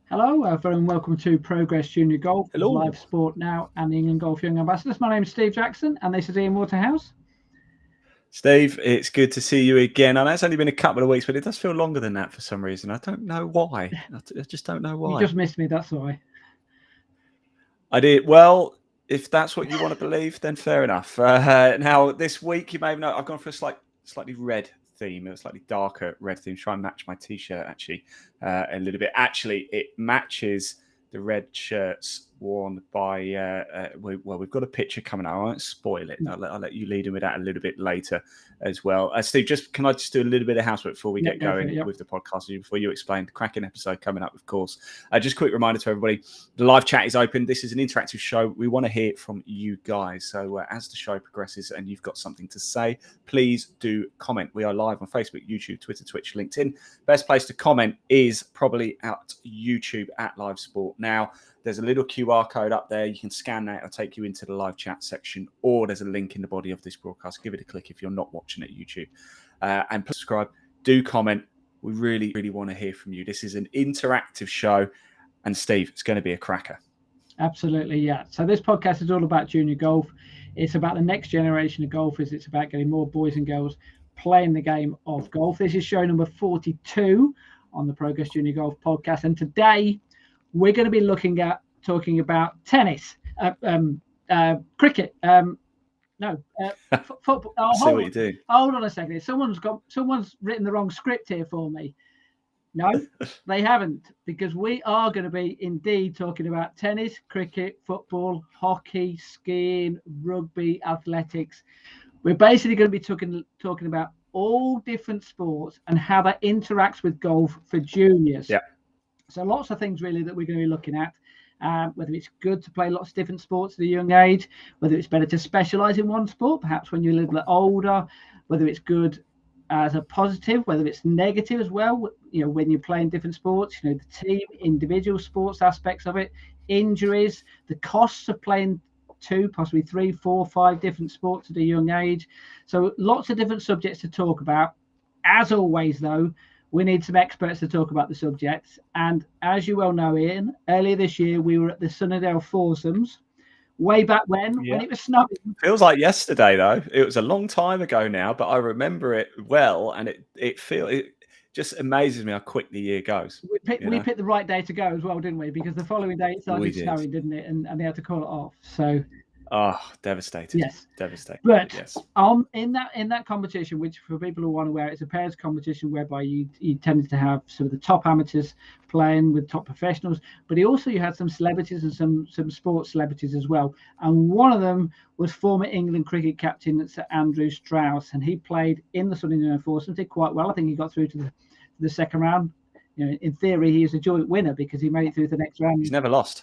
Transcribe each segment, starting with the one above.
Hello, very and welcome to Progress Junior Golf, Hello. live sport now, and the England Golf Young Ambassadors. My name is Steve Jackson, and this is Ian Waterhouse. Steve, it's good to see you again. I know it's only been a couple of weeks, but it does feel longer than that for some reason. I don't know why. I just don't know why. You just missed me, that's why. I did. Well, if that's what you want to believe, then fair enough. Now, this week, you may have known, I've gone for a slightly red theme, a slightly darker red theme. Try and match my T-shirt, actually, a little bit. Actually, it matches the red shirts worn by, we've got a picture coming out. I won't spoil it. I'll let you lead in with that a little bit later as well. Steve, can I just do a little bit of housework before we get going with the podcast, before you explain the cracking episode coming up, of course. Just a quick reminder to everybody, the live chat is open. This is an interactive show. We want to hear from you guys. So as the show progresses and you've got something to say, please do comment. We are live on Facebook, YouTube, Twitter, Twitch, LinkedIn. Best place to comment is probably at YouTube at Live Sport Now. There's a little QR code up there. You can scan that. It'll take you into the live chat section, or there's a link in the body of this broadcast. Give it a click if you're not watching it YouTube. And please subscribe. Do comment. We really, really want to hear from you. This is an interactive show. And Steve, it's going to be a cracker. Absolutely, yeah. So this podcast is all about junior golf. It's about the next generation of golfers. It's about getting more boys and girls playing the game of golf. This is show number 42 on the Progress Junior Golf podcast. And today, we're going to be talking about tennis, cricket. Football. Oh, see what you do. Hold on a second. Someone's written the wrong script here for me. No, they haven't, because we are going to be indeed talking about tennis, cricket, football, hockey, skiing, rugby, athletics. We're basically going to be talking about all different sports and how that interacts with golf for juniors. Yeah. So lots of things really that we're going to be looking at, whether it's good to play lots of different sports at a young age, whether it's better to specialize in one sport, perhaps when you're a little bit older, whether it's good as a positive, whether it's negative as well, when you're playing different sports, the team, individual sports aspects of it, injuries, the costs of playing 2, possibly 3, 4, 5 different sports at a young age. So lots of different subjects to talk about. As always, though, we need some experts to talk about the subjects. And as you well know, Ian, earlier this year, we were at the Sunnydale Foursomes, way back when it was snowing. Feels like yesterday, though. It was a long time ago now, but I remember it well. And it just amazes me how quick the year goes. We picked the right day to go as well, didn't we? Because the following day it started snowing, didn't it? And they had to call it off. So... Oh, devastated. Yes. Devastated. But yes. In that competition, which for people who aren't aware, it's a pairs competition whereby you tended to have sort of the top amateurs playing with top professionals, but you had some celebrities and some sports celebrities as well. And one of them was former England cricket captain Sir Andrew Strauss, and he played in the Sunnydale Foursomes, did quite well. I think he got through to the second round. In theory, he is a joint winner because he made it through the next round. He's never lost.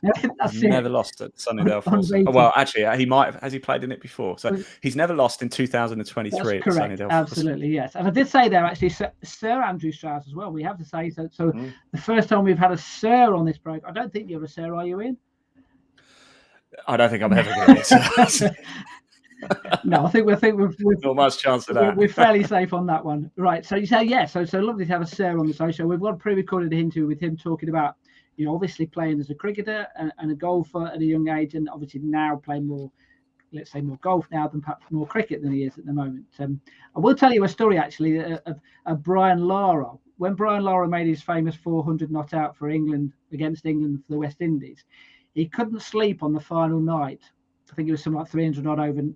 Never lost at Sunnydale Foursomes. Well, actually, he might have. Has he played in it before? So he's never lost in 2023 That's at correct. Sunnydale Absolutely, yes. And I did say there, actually, Sir Andrew Strauss as well. We have to say so. So the first time we've had a Sir on this program, I don't think you're a Sir, are you, Ian? I don't think I'm ever going to be. No, I think we've not much chance of that. We're fairly safe on that one, right? So you say so lovely to have a Sir on the show. We've got a pre-recorded interview with him talking about, obviously playing as a cricketer and a golfer at a young age, and obviously now playing more, let's say, more golf now than perhaps more cricket than he is at the moment. I will tell you a story actually of Brian Lara. When Brian Lara made his famous 400 not out for England against England for the West Indies, he couldn't sleep on the final night. I think it was something like 300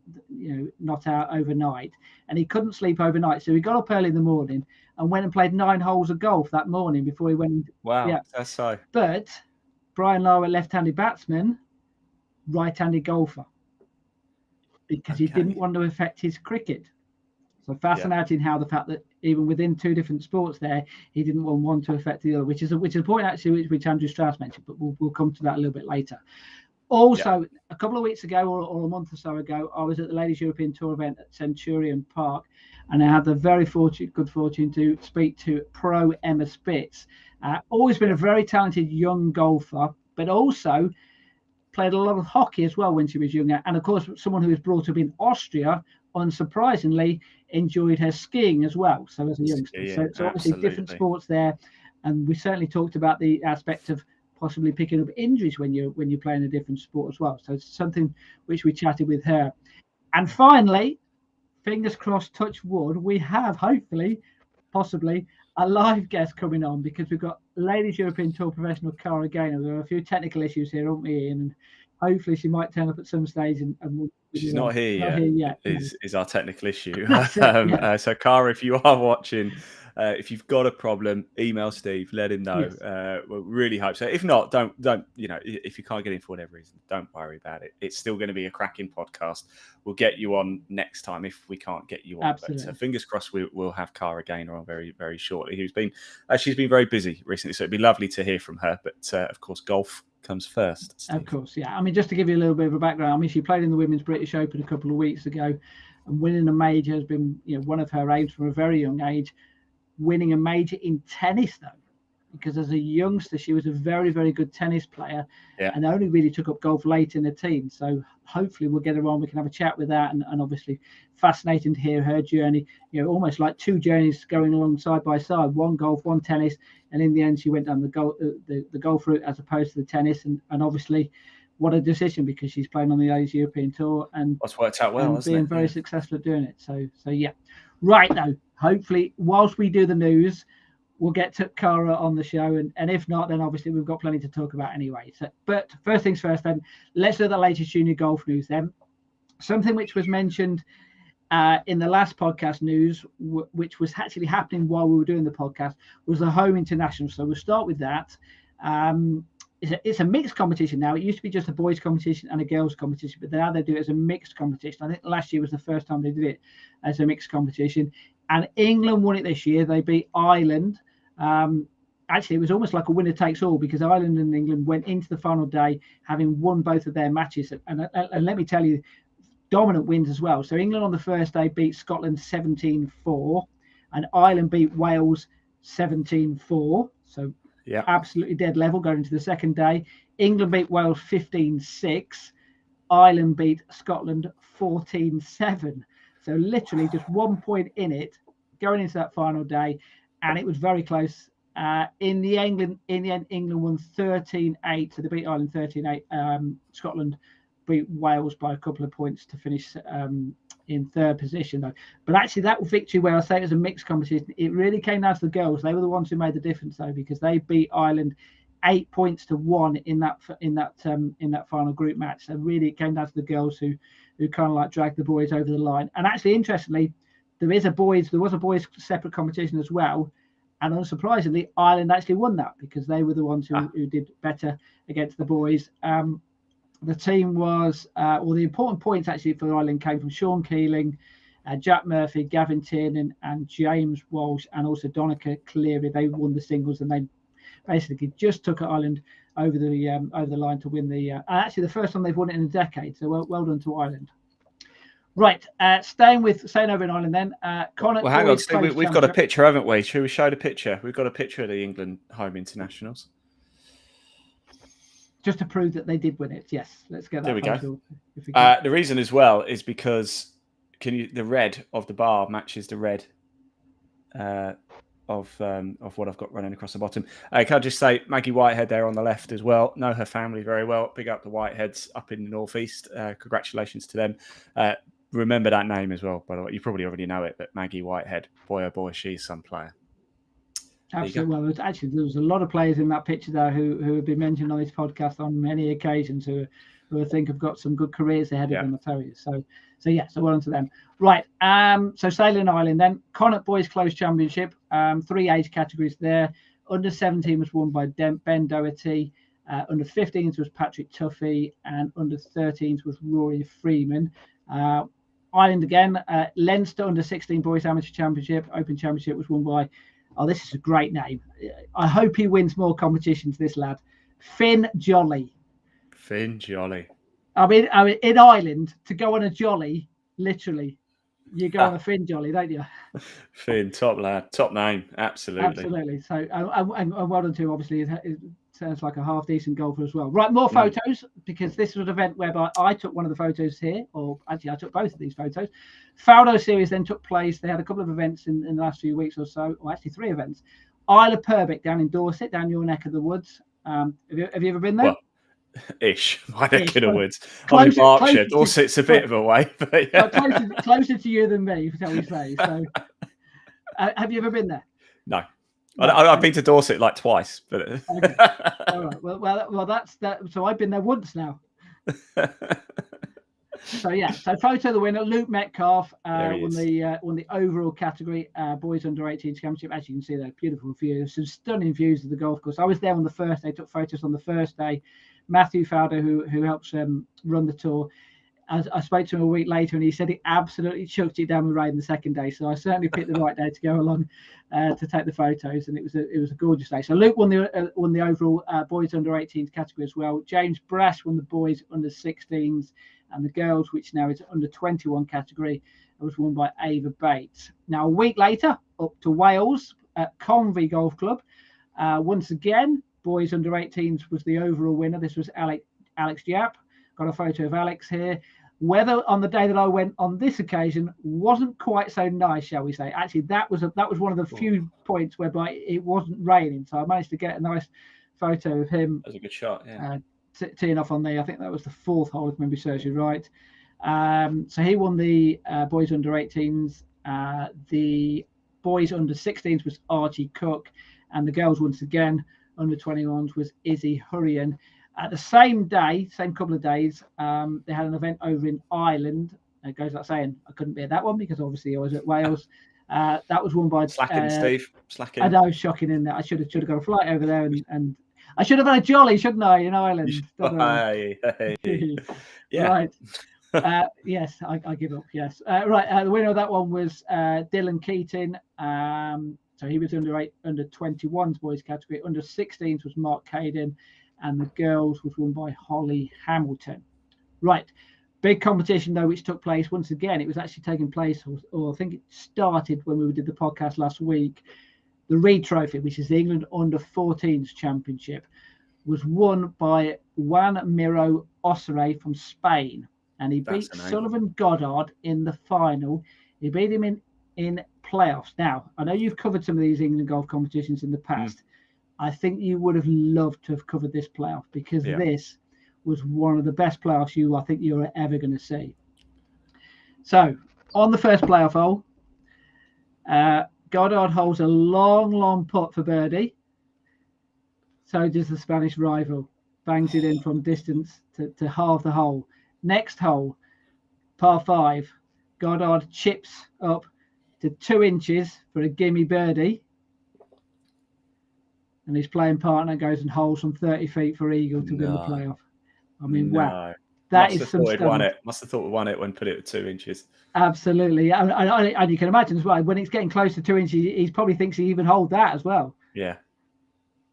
not out overnight, and he couldn't sleep overnight. So he got up early in the morning and went and played 9 holes of golf that morning before he went. Wow, yeah. That's so. But Brian Lara, left-handed batsman, right-handed golfer, because he didn't want to affect his cricket. So fascinating how the fact that even within 2 different sports there, he didn't want one to affect the other, which is a point actually which Andrew Strauss mentioned, but we'll come to that a little bit later. Also, a couple of weeks ago or a month or so ago, I was at the Ladies European Tour event at Centurion Park, and I had the very good fortune to speak to pro Emma Spitz. Always been a very talented young golfer, but also played a lot of hockey as well when she was younger. And of course, someone who was brought up in Austria, unsurprisingly, enjoyed her skiing as well. So as a youngster, so obviously different sports there. And we certainly talked about the aspect of possibly picking up injuries when you're playing a different sport as well. So it's something which we chatted with her. And finally, fingers crossed, touch wood, we have hopefully, possibly, a live guest coming on, because we've got Ladies European Tour professional Cara Gainer. There are a few technical issues here, aren't we, Ian? And hopefully she might turn up at some stage. And she's not here yet. Is our technical issue. So Cara, if you are watching, if you've got a problem, email Steve, let him know. Yes. We'll really hope so. If not, don't, if you can't get in for whatever reason, don't worry about it. It's still going to be a cracking podcast. We'll get you on next time if we can't get you on. Absolutely. But fingers crossed we'll have Cara Gainer on very, very shortly. She's been very busy recently, so it'd be lovely to hear from her. But of course, golf comes first, Steve. Of course, yeah. I mean, just to give you a little bit of a background, I mean, she played in the Women's British Open a couple of weeks ago, and winning a major has been, one of her aims from a very young age. Winning a major in tennis, though, because as a youngster, she was a very, very good tennis player, and only really took up golf late in the teens. So hopefully we'll get her on. We can have a chat with that, and obviously fascinating to hear her journey. Almost like two journeys going along side by side: one golf, one tennis, and in the end, she went down the golf route as opposed to the tennis. And obviously, what a decision, because she's playing on the Ladies European Tour and that's worked out well, and being very successful at doing it. So yeah, right now. Hopefully, whilst we do the news, we'll get to Cara on the show, and if not, then obviously we've got plenty to talk about anyway. So, but first things first, then let's look at the latest junior golf news. Then something which was mentioned in the last podcast news, which was actually happening while we were doing the podcast, was the Home International. So we'll start with that. It's a mixed competition now. It used to be just a boys' competition and a girls' competition, but now they do it as a mixed competition. I think last year was the first time they did it as a mixed competition. And England won it this year. They beat Ireland. Actually, it was almost like a winner takes all, because Ireland and England went into the final day having won both of their matches. And let me tell you, dominant wins as well. So England on the first day beat Scotland 17-4, and Ireland beat Wales 17-4. So absolutely dead level going into the second day. England beat Wales 15-6. Ireland beat Scotland 14-7. So literally just 1 point in it going into that final day, and it was very close. In the end, England won 13-8, so they beat Ireland 13-8. Scotland beat Wales by a couple of points to finish in third position, though. But actually, that victory, where I say it was a mixed competition, it really came down to the girls. They were the ones who made the difference, though, because they beat Ireland 8 points to 1 in that final group match. So really, it came down to the girls who kind of like dragged the boys over the line. And actually, interestingly, there was a boys separate competition as well. And unsurprisingly, Ireland actually won that, because they were the ones who did better against the boys. The team was, the important points actually for Ireland came from Sean Keeling, Jack Murphy, Gavin Tiernan, and James Walsh, and also Donica Cleary. They won the singles, and they basically just took Ireland over the line to win actually the first time they've won it in a decade. So well done to Ireland. Right, staying over in Ireland then. Connacht. Well, hang on, Steve, we've got a picture, haven't we? Should we show the picture? We've got a picture of the England Home Internationals. Just to prove that they did win it. Yes, let's get that. There we go. The reason as well is because the red of the bar matches the red of what I've got running across the bottom. Can I just say Maggie Whitehead there on the left as well? Know her family very well. Big up the Whiteheads up in the northeast. Congratulations to them. Remember that name as well, by the way. You probably already know it, but Maggie Whitehead, boy oh boy, she's some player. Absolutely. Well, there was a lot of players in that picture there who have been mentioned on this podcast on many occasions who I think have got some good careers ahead of them, I tell you. So well done to them. Right. So sailing Ireland then. Connacht Boys Close Championship. 3 age categories there. Under 17 was won by Ben Doherty. Under 15s was Patrick Tuffy, and under 13s was Rory Freeman. Ireland again. Leinster Under 16 Boys Amateur Championship, Open Championship, was won by. Oh, this is a great name. I hope he wins more competitions, this lad. Finn Jolly. Finn Jolly. I mean, in Ireland, to go on a jolly, literally, you go on a Finn Jolly, don't you? Finn, top lad, top name, absolutely. Absolutely. So, and well done too, obviously, it sounds like a half-decent golfer as well. Right, more photos, because this was an event whereby I took one of the photos here, or actually I took both of these photos. Faudo Series then took place. They had a couple of events in the last few weeks or so, or actually 3 events. Isle of Purbeck down in Dorset, down your neck of the woods. Have you ever been there? Well, ish, my neck of the woods. Closer, I'm in Berkshire. closer Dorset's a bit of a way, but yeah. closer to you than me, shall we say? So, have you ever been there? No, Right, I've been to Dorset like twice, but okay. All right. Well, that's that. So I've been there once now. So yeah, so photo of the winner, Luke Metcalf, won the overall category, boys under 18 championship. As you can see there, beautiful views, some stunning views of the golf course. I was there on the first day, took photos on the first day. Matthew Fowler, who helps run the tour, I spoke to him a week later, and he said he absolutely chucked it down the rain the second day. So I certainly picked the right day to go along to take the photos, and it was a gorgeous day. So Luke won the overall boys under 18s category as well. James Brash won the boys under 16s, and the girls, which now is under 21 category, was won by Ava Bates. Now a week later, up to Wales at Convy Golf Club. Once again, boys under 18s was the overall winner. This was Alex Japp. Got a photo of Alex here. Weather on the day that I went on this occasion wasn't quite so nice, shall we say. Actually, that was one of the few points whereby it wasn't raining. So I managed to get a nice photo of him. That was a good shot, yeah. Teeing off on I think that was the fourth hole, if memory serves you right. So he won the boys under 18s. The boys under 16s was Archie Cook, and the girls once again under 21s was Izzy Hurrian. At the same day, same couple of days, they had an event over in Ireland. It goes without saying, I couldn't be at that one because obviously I was at Wales. That was won by Slacking, Steve. Slacking. I know, shocking in that. I should have got a flight over there, and I should have had a jolly, shouldn't I, in Ireland? Yeah. Right. Yes, I give up. Yes. Right. The winner of that one was Dylan Keating. So he was under 21s boys category. Under 16s was Mark Caden. And the girls was won by Holly Hamilton. Right. Big competition, though, which took place once again. It was actually taking place, or I think it started when we did the podcast last week. The Reed Trophy, which is the England under 14s championship, was won by Juan Miro Osere from Spain. And he beat Sullivan Goddard in the final. He beat him in playoffs. Now, I know you've covered some of these England golf competitions in the past. I think you would have loved to have covered this playoff because this was one of the best playoffs I think you're ever going to see. So, on the first playoff hole, Goddard holds a long putt for birdie. So does the Spanish rival. Bangs it in from distance to half the hole. Next hole, par 5. Goddard chips up to 2 inches for a gimme birdie. And his playing partner goes and holds from 30 feet for eagle to win the playoff. I mean, wow. That is some stuff. Must have thought we won it when put it at 2 inches. Absolutely. And you can imagine as well, when it's getting close to 2 inches, he probably thinks he even hold that as well. Yeah.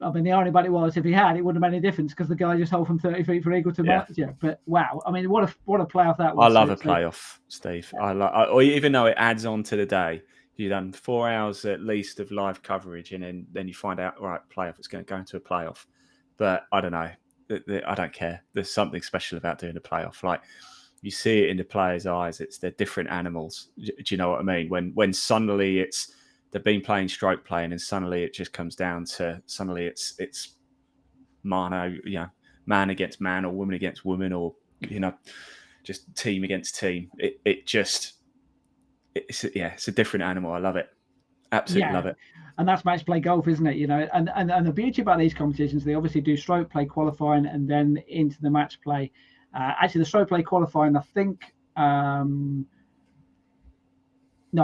I mean, the irony about it was, if he had, it wouldn't have made any difference because the guy just held from 30 feet for eagle to match. Yeah. But wow. I mean, what a playoff that was. I love a playoff, Steve. Or even though it adds on to the day. You've done 4 hours at least of live coverage, and then you find out, right, playoff, it's going to go into a playoff. But I don't know. I don't care. There's something special about doing a playoff. Like, you see it in the players' eyes. They're different animals. Do you know what I mean? When suddenly they've been playing stroke playing, and suddenly it just comes down to it's man against man, or woman against woman, or just team against team. It's a different animal. I love it. Absolutely love it. And that's match play golf, isn't it? And the beauty about these competitions, they obviously do stroke play qualifying and then into the match play. Actually, the stroke play qualifying, I think. No,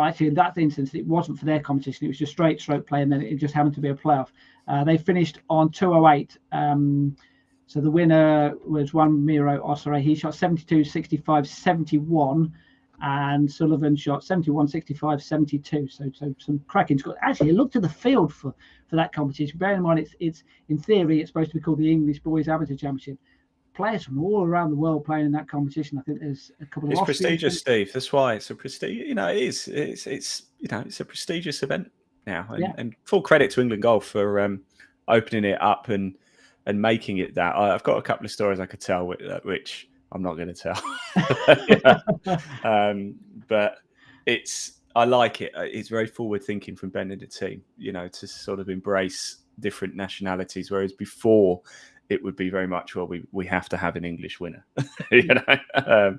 actually, in that instance, it wasn't for their competition. It was just straight stroke play, and then it just happened to be a playoff. They finished on 208. So the winner was Juan Miro Osere. He shot 72, 65, 71. And Sullivan shot 71, 65, 72. So some cracking scores. Actually, look to the field for that competition. Bear in mind, it's in theory, it's supposed to be called the English Boys Amateur Championship. Players from all around the world playing in that competition. I think there's a couple of. It's prestigious, Steve. That's why it's a prestigious. It is. It's a prestigious event now, and full credit to England Golf for opening it up and making it that. I've got a couple of stories I could tell which I'm not going to tell. But I like it. It's very forward thinking from Ben and the team, to sort of embrace different nationalities, whereas before it would be very much, well, we have to have an English winner. The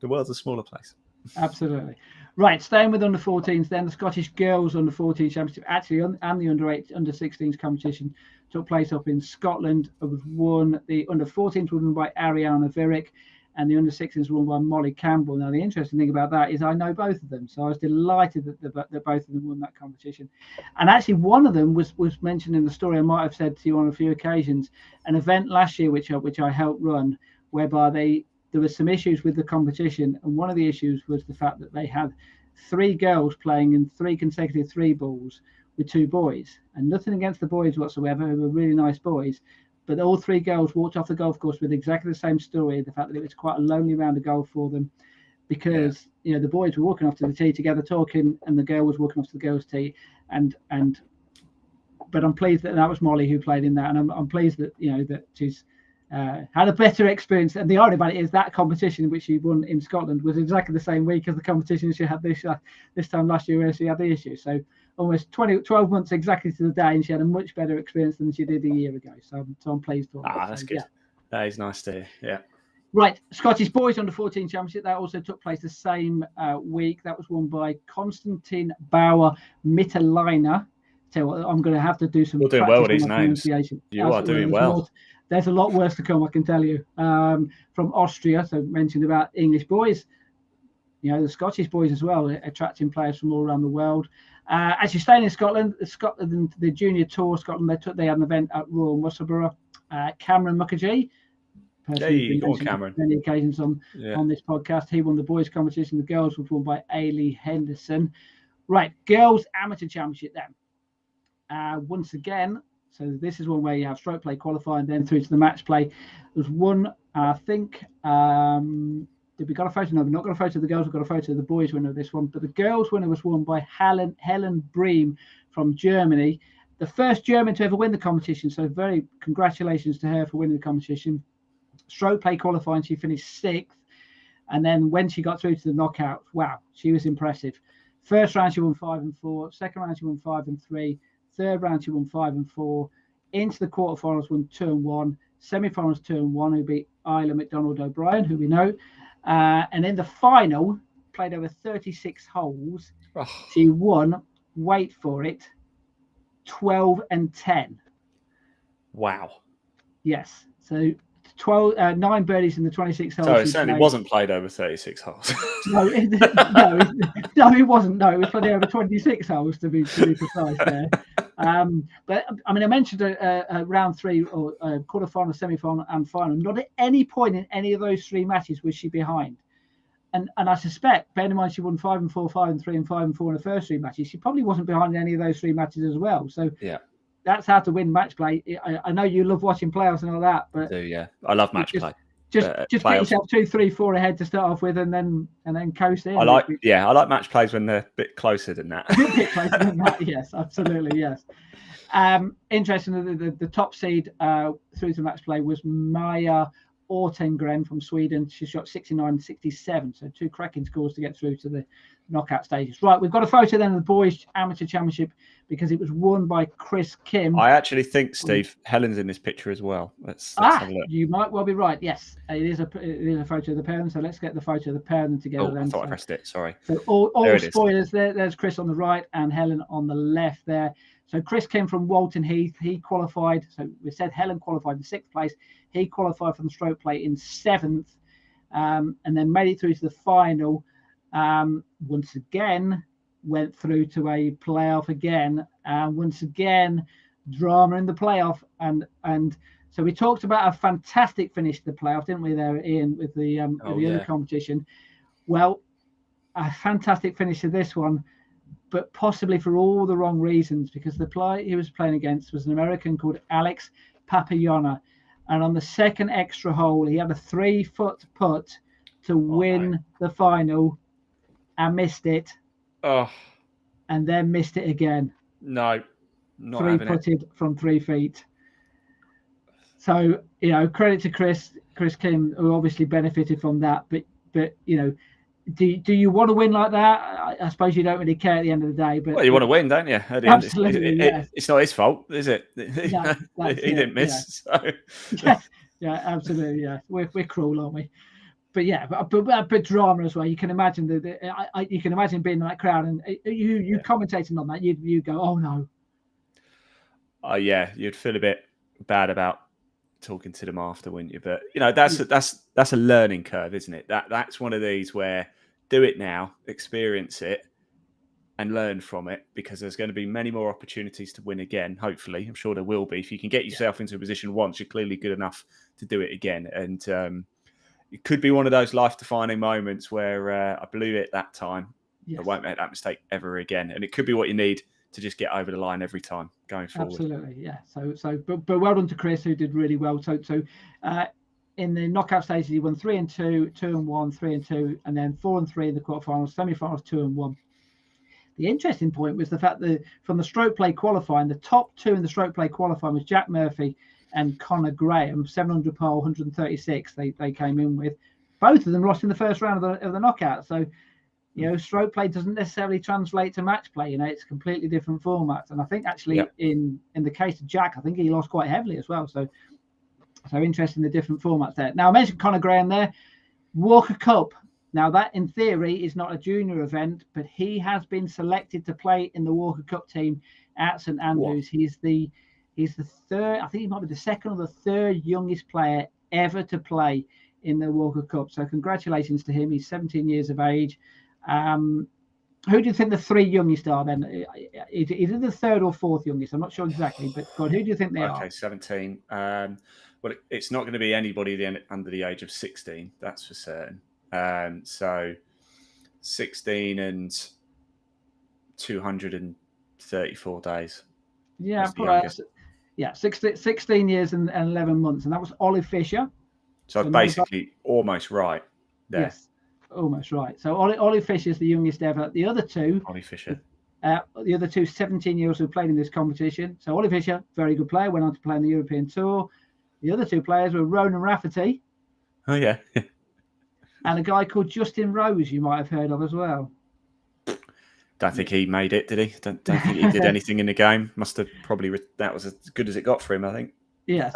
world's a smaller place. Absolutely. Right, staying with under 14s, then the Scottish Girls under 14 Championship, actually, and the under 16s competition took place up in Scotland. It was won. The under 14s were won by Ariana Virrick, and the under 16s were won by Molly Campbell. Now, the interesting thing about that is I know both of them, so I was delighted that both of them won that competition. And actually, one of them was mentioned in the story. I might have said to you on a few occasions, an event last year which I helped run, whereby there were some issues with the competition, and one of the issues was the fact that they had 3 girls playing in 3 consecutive 3 balls with 2 boys, and nothing against the boys whatsoever, who were really nice boys, but all 3 girls walked off the golf course with exactly the same story, the fact that it was quite a lonely round of golf for them, because the boys were walking off to the tee together talking, and the girl was walking off to the girls' tee, but I'm pleased that was Molly who played in that, and I'm pleased that that she's had a better experience. And the irony about it is that competition which she won in Scotland was exactly the same week as the competition she had this time last year where she had the issue. So almost 12 months exactly to the day, and she had a much better experience than she did a year ago. So I'm pleased for that. That's good. Yeah. That is nice to hear. Yeah. Right, Scottish Boys Under 14 Championship, that also took place the same week. That was won by Konstantin Bauer Mittelainer. So I'm going to have to do some. You're doing well with these names. You are doing well. There's a lot worse to come, I can tell you. From Austria, so mentioned about English boys, the Scottish boys as well, attracting players from all around the world. Actually, staying in Scotland, the Junior Tour Scotland, they had an event at Royal Musselburgh. Cameron Mukherjee, go on, Cameron. Many occasions on this podcast, he won the boys competition. The girls was won by Ailey Henderson. Right, girls amateur championship then. Once again. So this is one where you have stroke play qualifying, then through to the match play. There's one, I think, did we got a photo? No, we've not got a photo of the girls. We've got a photo of the boys winner of this one. But the girls winner was won by Helen Bream from Germany, the first German to ever win the competition. So very congratulations to her for winning the competition. Stroke play qualifying, she finished 6th. And then when she got through to the knockout, wow, she was impressive. First round, she won 5 and 4. Second round, she won 5 and 3. Third round, she won 5 and 4. Into the quarterfinals, won 2 and 1. Semi-finals, 2 and 1, who beat Isla McDonald O'Brien, who we know. And in the final, played over 36 holes. She won, wait for it, 12 and 10. Wow. Yes. So 9 birdies in the 26 holes. So it certainly wasn't played over 36 holes. No, it wasn't. No, it was played over 26 holes to be precise there. But I mean, I mentioned round 3 or quarterfinal, semi-final, and final. Not at any point in any of those 3 matches was she behind. And I suspect, bearing in mind she won 5 and 4, 5 and 3, and 5 and 4 in the first 3 matches, she probably wasn't behind in any of those 3 matches as well. So yeah. That's how to win match play. I know you love watching playoffs and all that, but I do, yeah. I love match play. Just get yourself 2, 3, 4 ahead to start off with, and then coast in. I like match plays when they're a bit closer than that. A bit closer than that, yes, absolutely, yes. Interesting. The top seed through to match play was Maya Ortengren from Sweden. She shot 69 and 67, so 2 cracking scores to get through to the knockout stages. Right, we've got a photo then of the boys amateur championship because it was won by Chris Kim. I actually think, Steve, Helen's in this picture as well. Let's have a look. You might well be right. Yes, it is a photo of the pair. So let's get the photo of the pair together. Then. I thought I pressed it. Sorry. So all spoilers there. There's Chris on the right and Helen on the left there. So Chris Kim from Walton Heath. He qualified. So we said Helen qualified in 6th place. He qualified from the stroke play in 7th, and then made it through to the final. Once again, went through to a playoff again, and once again, drama in the playoff. And so we talked about a fantastic finish to the playoff, didn't we? There, Ian, with the other competition. Well, a fantastic finish to this one, but possibly for all the wrong reasons, because the player he was playing against was an American called Alex Papayona. And on the second extra hole, he had a 3-foot putt to win the final and missed it. Oh. And then missed it again. No, not 3-putted from 3 feet. So, credit to Chris Kim, who obviously benefited from that. But do you want to win like that? I suppose you don't really care at the end of the day, but you want to win, don't you? At the absolutely, end, it's not his fault, is it? No, he didn't miss. Yeah. So. Yeah, absolutely. Yeah, we're cruel, aren't we? But yeah, but drama as well. You can imagine you can imagine being in that crowd and you commentating on that. You go, oh no. Yeah, you'd feel a bit bad about talking to them after, wouldn't you? But that's a learning curve, isn't it? That's one of these where do it now, experience it, and learn from it, because there's going to be many more opportunities to win again. Hopefully, I'm sure there will be. If you can get yourself into a position once, you're clearly good enough to do it again. And it could be one of those life-defining moments where I blew it that time. I won't make that mistake ever again. And it could be what you need to just get over the line every time going forward. Absolutely, yeah. But well done to Chris, who did really well. So in the knockout stages, he won 3-2, 2-1, 3-2, and then 4-3 in the quarterfinals, semi-finals 2-1. The interesting point was the fact that from the stroke play qualifying, the top two in the stroke play qualifying was Jack Murphy and Conor Graham, 700 pole, 136. They came in with. Both of them lost in the first round of the knockout. So, stroke play doesn't necessarily translate to match play. It's completely different formats. And I think actually in the case of Jack, I think he lost quite heavily as well. So interesting, the different formats there. Now, I mentioned Conor Graham there. Walker Cup. Now, that in theory is not a junior event, but he has been selected to play in the Walker Cup team at St Andrews. He's the third, I think he might be the second or the third youngest player ever to play in the Walker Cup. So congratulations to him. He's 17 years of age. Who do you think the three youngest are then? Is it the third or fourth youngest? I'm not sure exactly, but God, who do you think they are? Okay, 17. Well, it's not going to be anybody under the age of 16, that's for certain. So 16 and 234 days. Yeah, 16 years and 11 months. And that was Ollie Fisher. So basically almost right there. Yes, almost right. So Ollie Fisher is the youngest ever. The other two, Ollie Fisher. The other two 17-year-olds who played in this competition. So Ollie Fisher, very good player, went on to play in the European Tour. The other two players were Ronan Rafferty. Oh, yeah. And a guy called Justin Rose, you might have heard of as well. Don't think he made it, did he? Don't think he did anything in the game. Must have probably that was as good as it got for him, I think. Yes.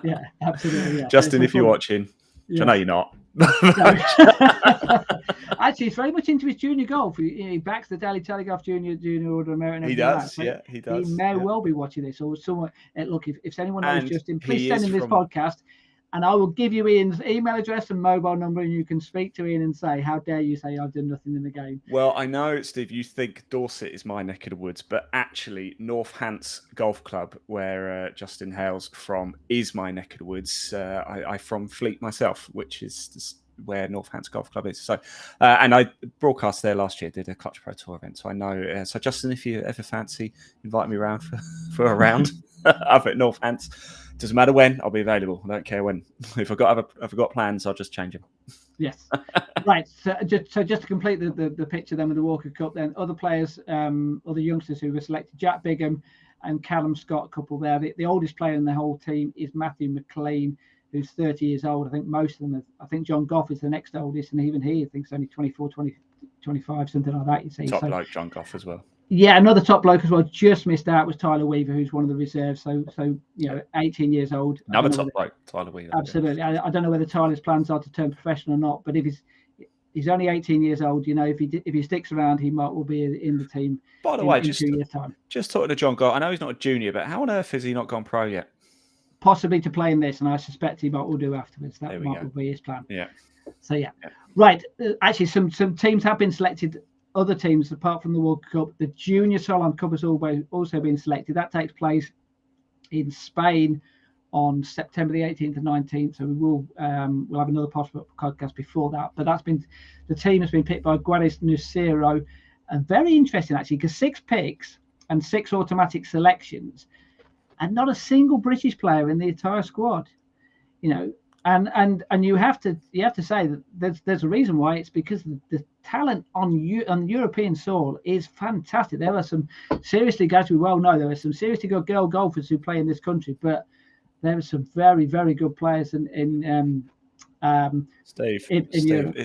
Yeah, absolutely. Yeah. Justin, if you're watching, which I know you're not. Actually, he's very much into his junior golf. He backs the Daily Telegraph Junior Order of Merit. He does, he does. He may well be watching this, or someone. Look, if anyone knows Justin, please send him this podcast, and I will give you Ian's email address and mobile number, and you can speak to Ian and say, "How dare you say I've done nothing in the game?" Well, I know, Steve, you think Dorset is my neck of the woods, but actually, North Hants Golf Club, where Justin hails from, is my neck of the woods. I'm from Fleet myself, which is just where North Hants Golf Club is. So, and I broadcast there last year, did a Clutch Pro Tour event. So I know. So Justin, if you ever fancy inviting me around for a round up at North Hants, doesn't matter when, I'll be available. I don't care when. If I've got plans, I'll just change them. Yes. Right. So just to complete the picture then with the Walker Cup, then other players, other youngsters who were selected, Jack Bigham and Callum Scott, couple there. The oldest player in the whole team is Matthew McLean, who's 30 years old. I think most of them I think John Goff is the next oldest, and even he, I think, is only 24, 25, something like that, you see. Top bloke, John Goff, as well. Yeah, another top bloke as well, just missed out, was Tyler Weaver, who's one of the reserves. So 18 years old. Another top bloke, Tyler Weaver. Absolutely. Yeah. I don't know whether Tyler's plans are to turn professional or not, but if he's only 18 years old, if he sticks around, he might well be in the team. By the way, in 2 years' time. Just talking to John Goff, I know he's not a junior, but how on earth has he not gone pro yet? Possibly to play in this, and I suspect he might will do afterwards. That might be his plan. Yeah. So right. Actually, some teams have been selected. Other teams, apart from the World Cup, the Junior Solheim Cup has also been selected. That takes place in Spain on September the 18th and 19th. So we'll have another possible podcast before that. But the team has been picked by Guaris Nucero, and very interesting actually, because 6 picks and 6 automatic selections, and not a single British player in the entire squad. And you have to say that there's a reason why. It's because the talent on European soil is fantastic. There are some seriously, guys, we well know there are some seriously good girl golfers who play in this country, but there are some very, very good players in Steve, Europe.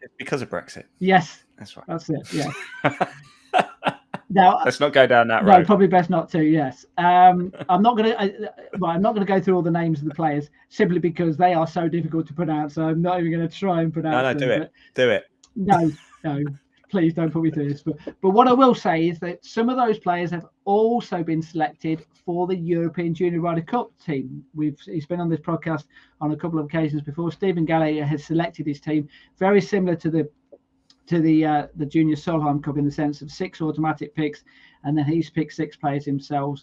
It's because of Brexit. Yes, That's right. that's it. Yeah. Now, let's not go down that no, road. probably best not to. Yes, I'm not going to go through all the names of the players simply because they are so difficult to pronounce. So I'm not even going to try and pronounce them. Do it. No, please don't put me through this. But what I will say is that some of those players have also been selected for the European Junior Ryder Cup team. He's been on this podcast on a couple of occasions before. Stephen Gallagher has selected his team, very similar to the Junior Solheim Cup in the sense of 6 automatic picks, and then he's picked 6 players himself.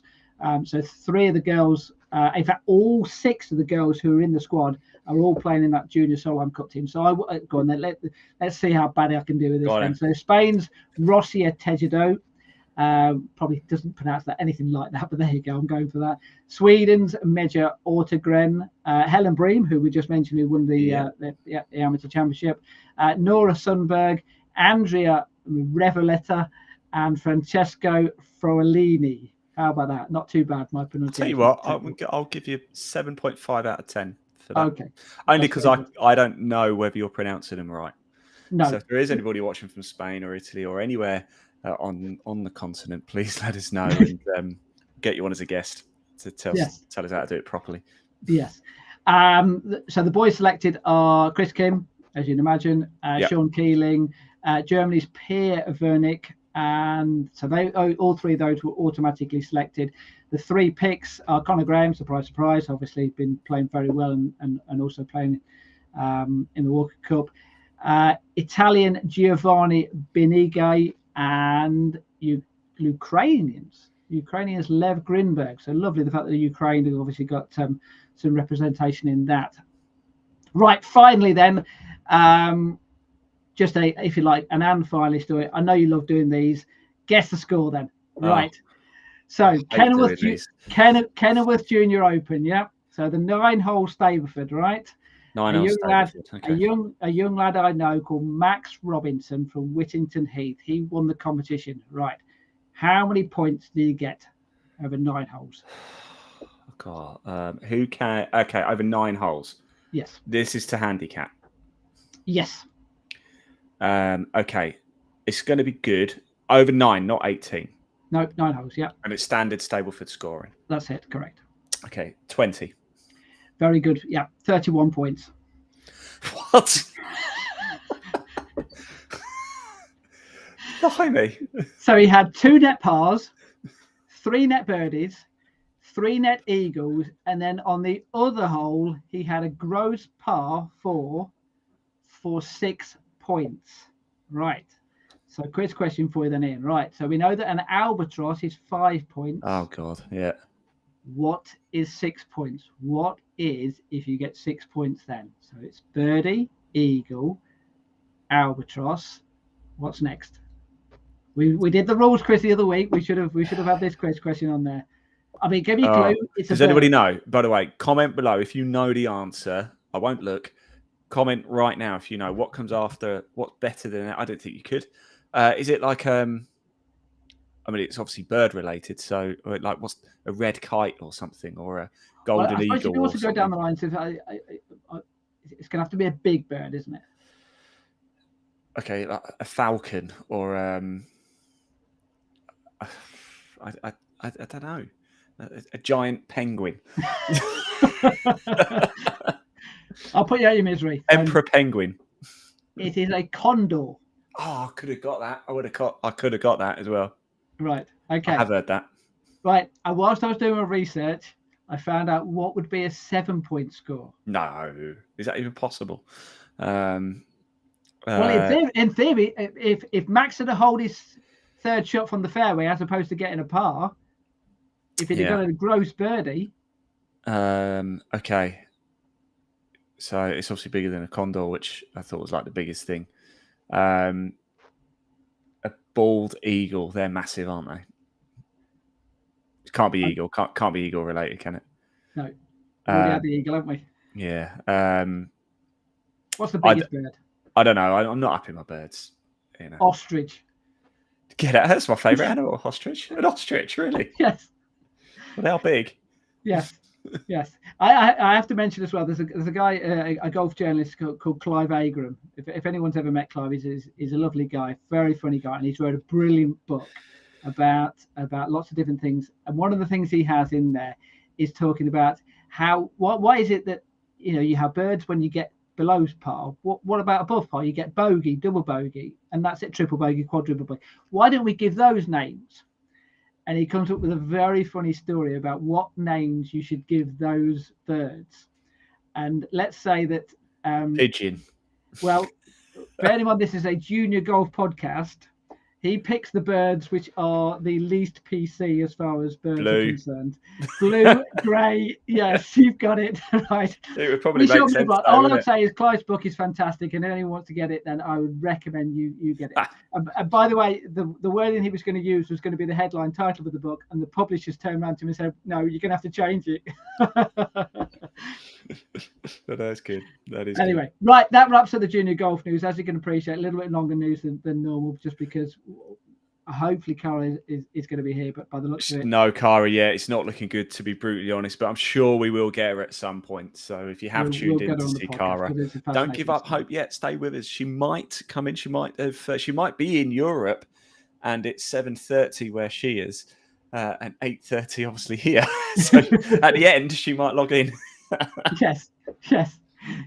So 3 of the girls, in fact, all 6 of the girls who are in the squad are all playing in that Junior Solheim Cup team. So go on then. Let's see how bad I can do with this then. So Spain's Rosia Tejedo. Probably doesn't pronounce that anything like that, but there you go. I'm going for that. Sweden's Meja Ortegren, Helen Bream, who we just mentioned, who won the amateur championship, Nora Sundberg, Andrea Revoletta, and Francesco Froellini. How about that? Not too bad, my pronunciation. I'll tell you what, I'll give you 7.5 out of 10 for that. Okay. Only because I don't know whether you're pronouncing them right. No. So if there is anybody watching from Spain or Italy or anywhere on the continent, please let us know and get you on as a guest to tell us how to do it properly. Yes. So the boys selected are Chris Kim, as you'd imagine, Sean Keeling, Germany's Pierre Vernick, and so all 3 of those were automatically selected. The 3 picks are Conor Graham, surprise, surprise, obviously been playing very well and also playing in the Walker Cup. Italian Giovanni Benigay and Ukrainians Lev Grinberg. So lovely the fact that the Ukraine have obviously got some representation in that. Right, finally then, just if you like, an and finally story. I know you love doing these. Guess the score then. Right. So Kenilworth Junior Open, yeah. So the 9-hole Stableford, right? A young lad I know called Max Robinson from Whittington Heath. He won the competition, right? How many points did he get over 9 holes? God, over 9 holes. Yes. This is to handicap. Yes. Okay, it's going to be good. Over 9, not 18. No, 9 holes. Yeah. And it's standard Stableford scoring. That's it. Correct. Okay, 20. Very good. Yeah, 31 points. What? Blimey. So he had 2 net pars, 3 net birdies, 3 net eagles, and then on the other hole he had a gross par for 6 points. Right. So quiz question for you then, Ian. Right. So we know that an albatross is 5 points. Oh God, yeah. What is 6 points? What is if you get 6 points then? So it's birdie, eagle, albatross. What's next? We did the rules quiz the other week. We should have had this quiz question on there. I mean, give me a clue. Does anybody know? By the way, comment below if you know the answer. I won't look. Comment right now if you know what comes after. What's better than that? I don't think you could. Is it like I mean, it's obviously bird related. So, like, what's a red kite or something, or a golden eagle? If you also go down the line, so it's going to have to be a big bird, isn't it? Okay, like a falcon or I don't know, a giant penguin. I'll put you out of your misery. Emperor penguin. It is a condor. Oh, I could have got that. I could have got that as well. Right. Okay. I have heard that. Right. And whilst I was doing my research, I found out what would be a 7-point score. No, is that even possible? Well, in theory, if Max had to hold his 3rd shot from the fairway as opposed to getting a par, if he'd got a gross birdie. Okay. So it's obviously bigger than a condor, which I thought was like the biggest thing. A bald eagle, they're massive, aren't they? It can't be eagle. Can't be eagle related, can it? No. We already had the eagle, haven't we? Yeah. What's the biggest bird? I don't know. I'm not up in my birds. You know. Ostrich. Get it? That's my favourite animal. Ostrich. An ostrich, really? Yes. Well, they are big. Yes. Yes, I have to mention as well. There's a guy, a golf journalist called Clive Agram. If anyone's ever met Clive, he's a lovely guy, very funny guy, and he's wrote a brilliant book about lots of different things. And one of the things he has in there is talking about why is it that you have birds when you get below par. What about above par? You get bogey, double bogey, and that's it, triple bogey, quadruple bogey. Why don't we give those names? And he comes up with a very funny story about what names you should give those birds. And let's say that pigeon. Well, bearing in mind this is a junior golf podcast, he picks the birds which are the least PC as far as birds are concerned. Blue, grey, yes, you've got it right. It would probably make sense. All I would say is Clive's book is fantastic, and anyone wants to get it, then I would recommend you get it. And by the way, the wording he was going to use was going to be the headline title of the book, and the publishers turned around to him and said, "No, you're going to have to change it." That's good. That is anyway, good. Right, that wraps up the junior golf news. As you can appreciate, a little bit longer news than normal, just because hopefully Cara is going to be here, but by the looks of it, no, Cara, yeah, it's not looking good, to be brutally honest, but I'm sure we will get her at some point. So if you have tuned in to see Cara, don't give up hope yet. Stay with us. She might come in. She might be in Europe, and it's 7:30 where she is, and 8:30 obviously here. So at the end, she might log in. Yes.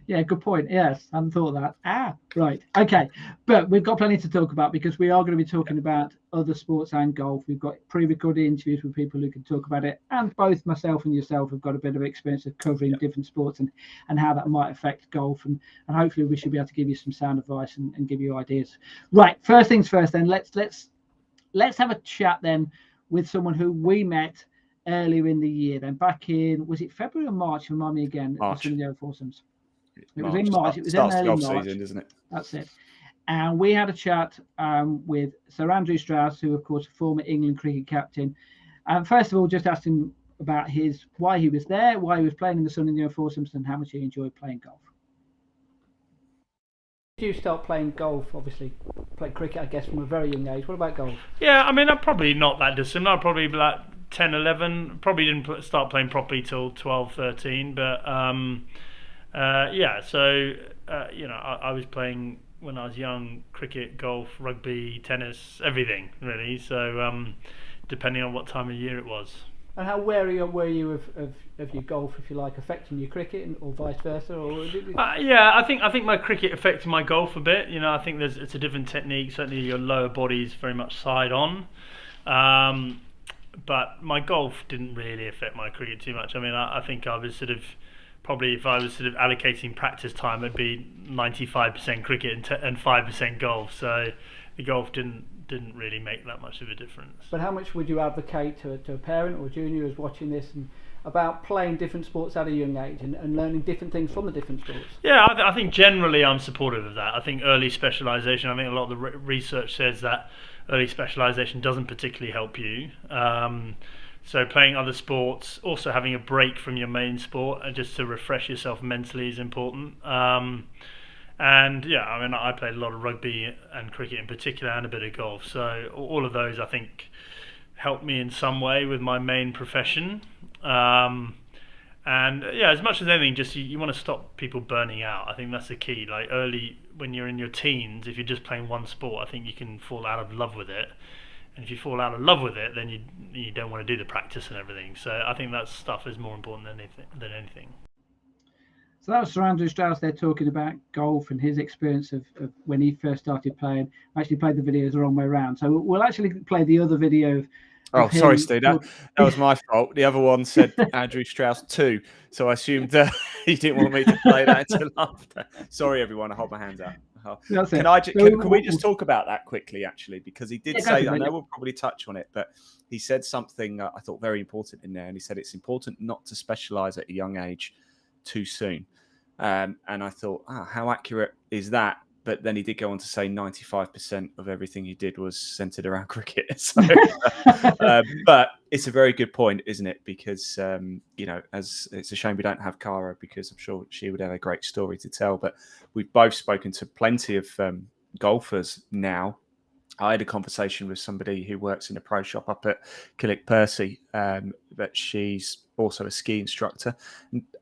Yeah, good point. Yes, I hadn't thought of that. Right. Okay. But we've got plenty to talk about because we are going to be talking about other sports and golf. We've got pre-recorded interviews with people who can talk about it. And both myself and yourself have got a bit of experience of covering different sports and how that might affect golf. And hopefully we should be able to give you some sound advice and give you ideas. Right. First things first, then let's have a chat then with someone who we met earlier in the year, then back in, was it February or March? Remind me again. March. Foursomes. It was in March. It was in early March. Season, isn't it? That's it. And we had a chat with Sir Andrew Strauss, who, of course, former England cricket captain. And first of all, just asked him about why he was there, why he was playing in the Sun and Neo foursomes, and how much he enjoyed playing golf. Did you start playing golf? Obviously, played cricket, I guess, from a very young age. What about golf? Yeah, I mean, I'm probably not that dissimilar. I'm probably like 10, 11. Probably didn't start playing properly till 12, 13. But I was playing when I was young: cricket, golf, rugby, tennis, everything really. So depending on what time of year it was. And how wary were you of your golf, if you like, affecting your cricket, or vice versa? Or I think my cricket affected my golf a bit. I think it's a different technique. Certainly, your lower body is very much side on. But my golf didn't really affect my cricket too much. I mean, I think I was probably if I was allocating practice time, it'd be 95% cricket and 5% golf. So the golf didn't really make that much of a difference. But how much would you advocate to a parent or junior who's watching this and about playing different sports at a young age and learning different things from the different sports? Yeah, I think generally I'm supportive of that. I think early specialisation, I think a lot of the research says that early specialisation doesn't particularly help you. So playing other sports, also having a break from your main sport and just to refresh yourself mentally is important. And yeah, I mean, I played a lot of rugby and cricket in particular and a bit of golf. So all of those, I think, helped me in some way with my main profession. And yeah, as much as anything, just you want to stop people burning out. I think that's the key. Like early, when you're in your teens, if you're just playing one sport, I think you can fall out of love with it. And if you fall out of love with it, then you don't want to do the practice and everything. So I think that stuff is more important than anything. So that was Sir Andrew Strauss there talking about golf and his experience of when he first started playing. I actually played the videos the wrong way around. So we'll actually play the other video. Oh, sorry, Steve. That was my fault. The other one said Andrew Strauss 2. So I assumed he didn't want me to play that until after. Sorry, everyone. I hold my hands out. Can we just talk about that quickly, actually? Because he did say, I know we'll probably touch on it, but he said something I thought very important in there. And he said it's important not to specialise at a young age too soon. And I thought, how accurate is that? But then he did go on to say 95% of everything he did was centered around cricket. So, but it's a very good point, isn't it? Because, as it's a shame we don't have Cara, because I'm sure she would have a great story to tell. But we've both spoken to plenty of golfers now. I had a conversation with somebody who works in a pro shop up at Killick Percy, but she's also a ski instructor.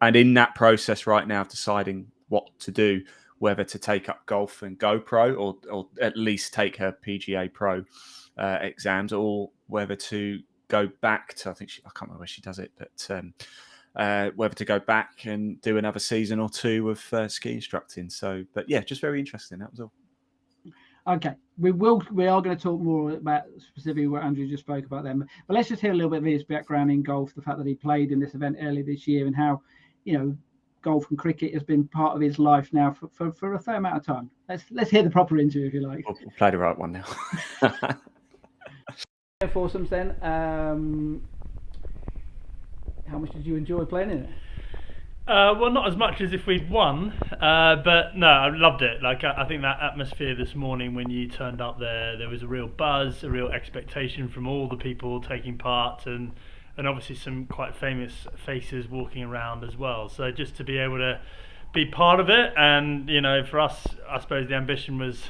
And in that process right now of deciding what to do, whether to take up golf and go pro, or at least take her PGA Pro exams, or whether to go back to, I can't remember where she does it, but whether to go back and do another season or two of ski instructing. So, but yeah, just very interesting. That was all. Okay, we are going to talk more about specifically what Andrew just spoke about them, but let's just hear a little bit of his background in golf, the fact that he played in this event earlier this year, and how, golf and cricket has been part of his life now for a fair amount of time. Let's hear the proper interview, if you like. We'll play the right one now. Foursomes then. How much did you enjoy playing in it? Well, not as much as if we'd won, but no, I loved it. Like, I think that atmosphere this morning when you turned up there was a real buzz, a real expectation from all the people taking part, and obviously some quite famous faces walking around as well. So just to be able to be part of it, and for us, I suppose the ambition was,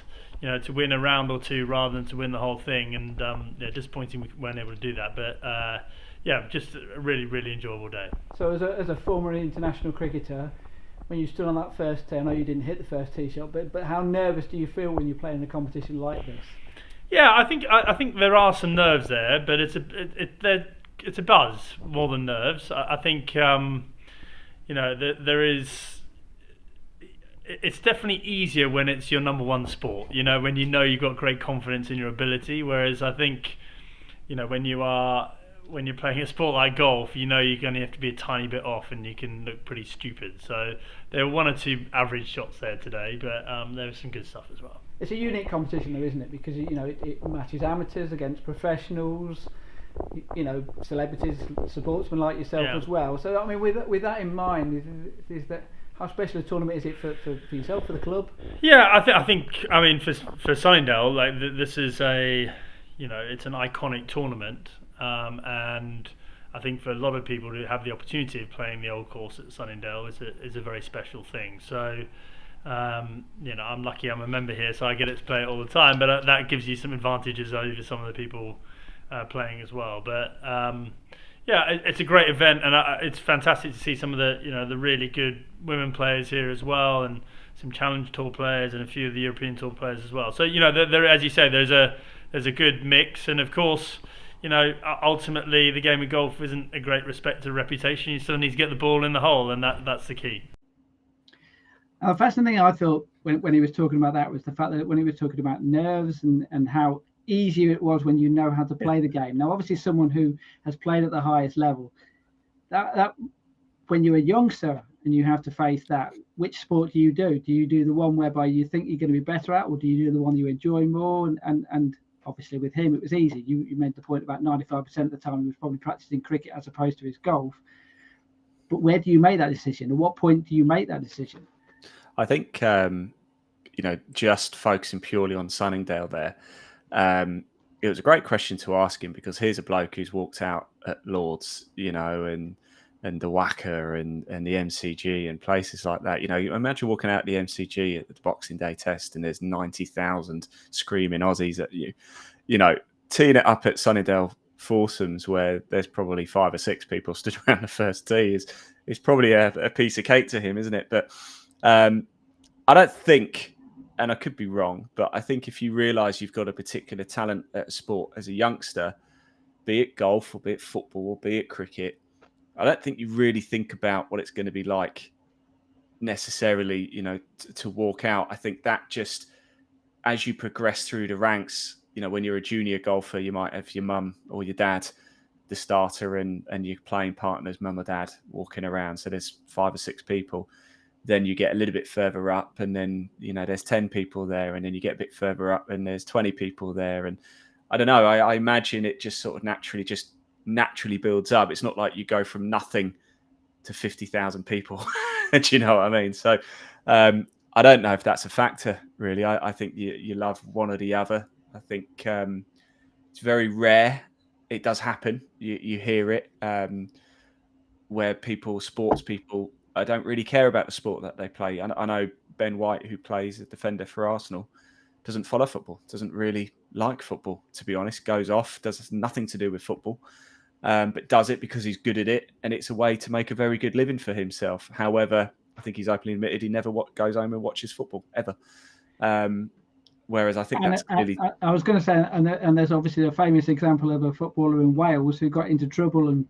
to win a round or two rather than to win the whole thing. And disappointing we weren't able to do that, but just a really, really enjoyable day. So as a former international cricketer, when you stood on that first tee, I know you didn't hit the first tee shot, but how nervous do you feel when you're playing a competition like this? Yeah, I think there are some nerves there, but it's a buzz more than nerves. I think there is. It's definitely easier when it's your number one sport. When you've got great confidence in your ability. Whereas I think, when you're playing a sport like golf, you're going to have to be a tiny bit off, and you can look pretty stupid. So there were one or two average shots there today, but there was some good stuff as well. It's a unique competition, though, isn't it? Because it matches amateurs against professionals. Celebrities, sportsmen like yourself as well. So I mean, with that in mind, is that how special a tournament is it for yourself, for the club? Yeah, I think for Sunningdale, like this is it's an iconic tournament, and I think for a lot of people to have the opportunity of playing the old course at Sunningdale is a very special thing. So. I'm lucky I'm a member here, so I get to play it all the time. But that gives you some advantages over some of the people playing as well. But it's a great event, and it's fantastic to see some of the really good women players here as well, and some Challenge Tour players and a few of the European Tour players as well. So there, as you say, there's a good mix, and of course, ultimately the game of golf isn't a great respect to reputation. You still need to get the ball in the hole, and that's the key. Fascinating thing I thought when he was talking about that was the fact that when he was talking about nerves and how easy it was when you know how to play the game. Now, obviously, someone who has played at the highest level, that when you're a youngster and you have to face that, which sport do you do? Do you do the one whereby you think you're going to be better at, or do you do the one you enjoy more? And obviously, with him, it was easy. You made the point about 95% of the time he was probably practicing cricket as opposed to his golf. But where do you make that decision? At what point do you make that decision? I think, just focusing purely on Sunningdale there, it was a great question to ask him, because here's a bloke who's walked out at Lord's, and the WACA and the MCG and places like that. Imagine walking out the MCG at the Boxing Day test and there's 90,000 screaming Aussies at you. Teeing it up at Sunningdale foursomes where there's probably 5 or 6 people stood around the first tee is probably a piece of cake to him, isn't it? But I don't think, and I could be wrong, but I think if you realise you've got a particular talent at a sport as a youngster, be it golf or be it football or be it cricket, I don't think you really think about what it's going to be like necessarily, to walk out. I think that just, as you progress through the ranks, when you're a junior golfer, you might have your mum or your dad, the starter, and your playing partners, mum or dad, walking around. So there's 5 or 6 people. Then you get a little bit further up, and then there's 10 people there, and then you get a bit further up and there's 20 people there. And I don't know, I imagine it just sort of naturally builds up. It's not like you go from nothing to 50,000 people. Do you know what I mean? So I don't know if that's a factor, really. I think you love one or the other. I think it's very rare. It does happen. You hear it where sports people, I don't really care about the sport that they play. I know Ben White, who plays a defender for Arsenal, doesn't follow football, doesn't really like football, to be honest, goes off, does nothing to do with football. but does it because he's good at it, and it's a way to make a very good living for himself. However, I think he's openly admitted he never goes home and watches football ever. Whereas I think that's clearly... I was going to say, and there's obviously a famous example of a footballer in Wales who got into trouble and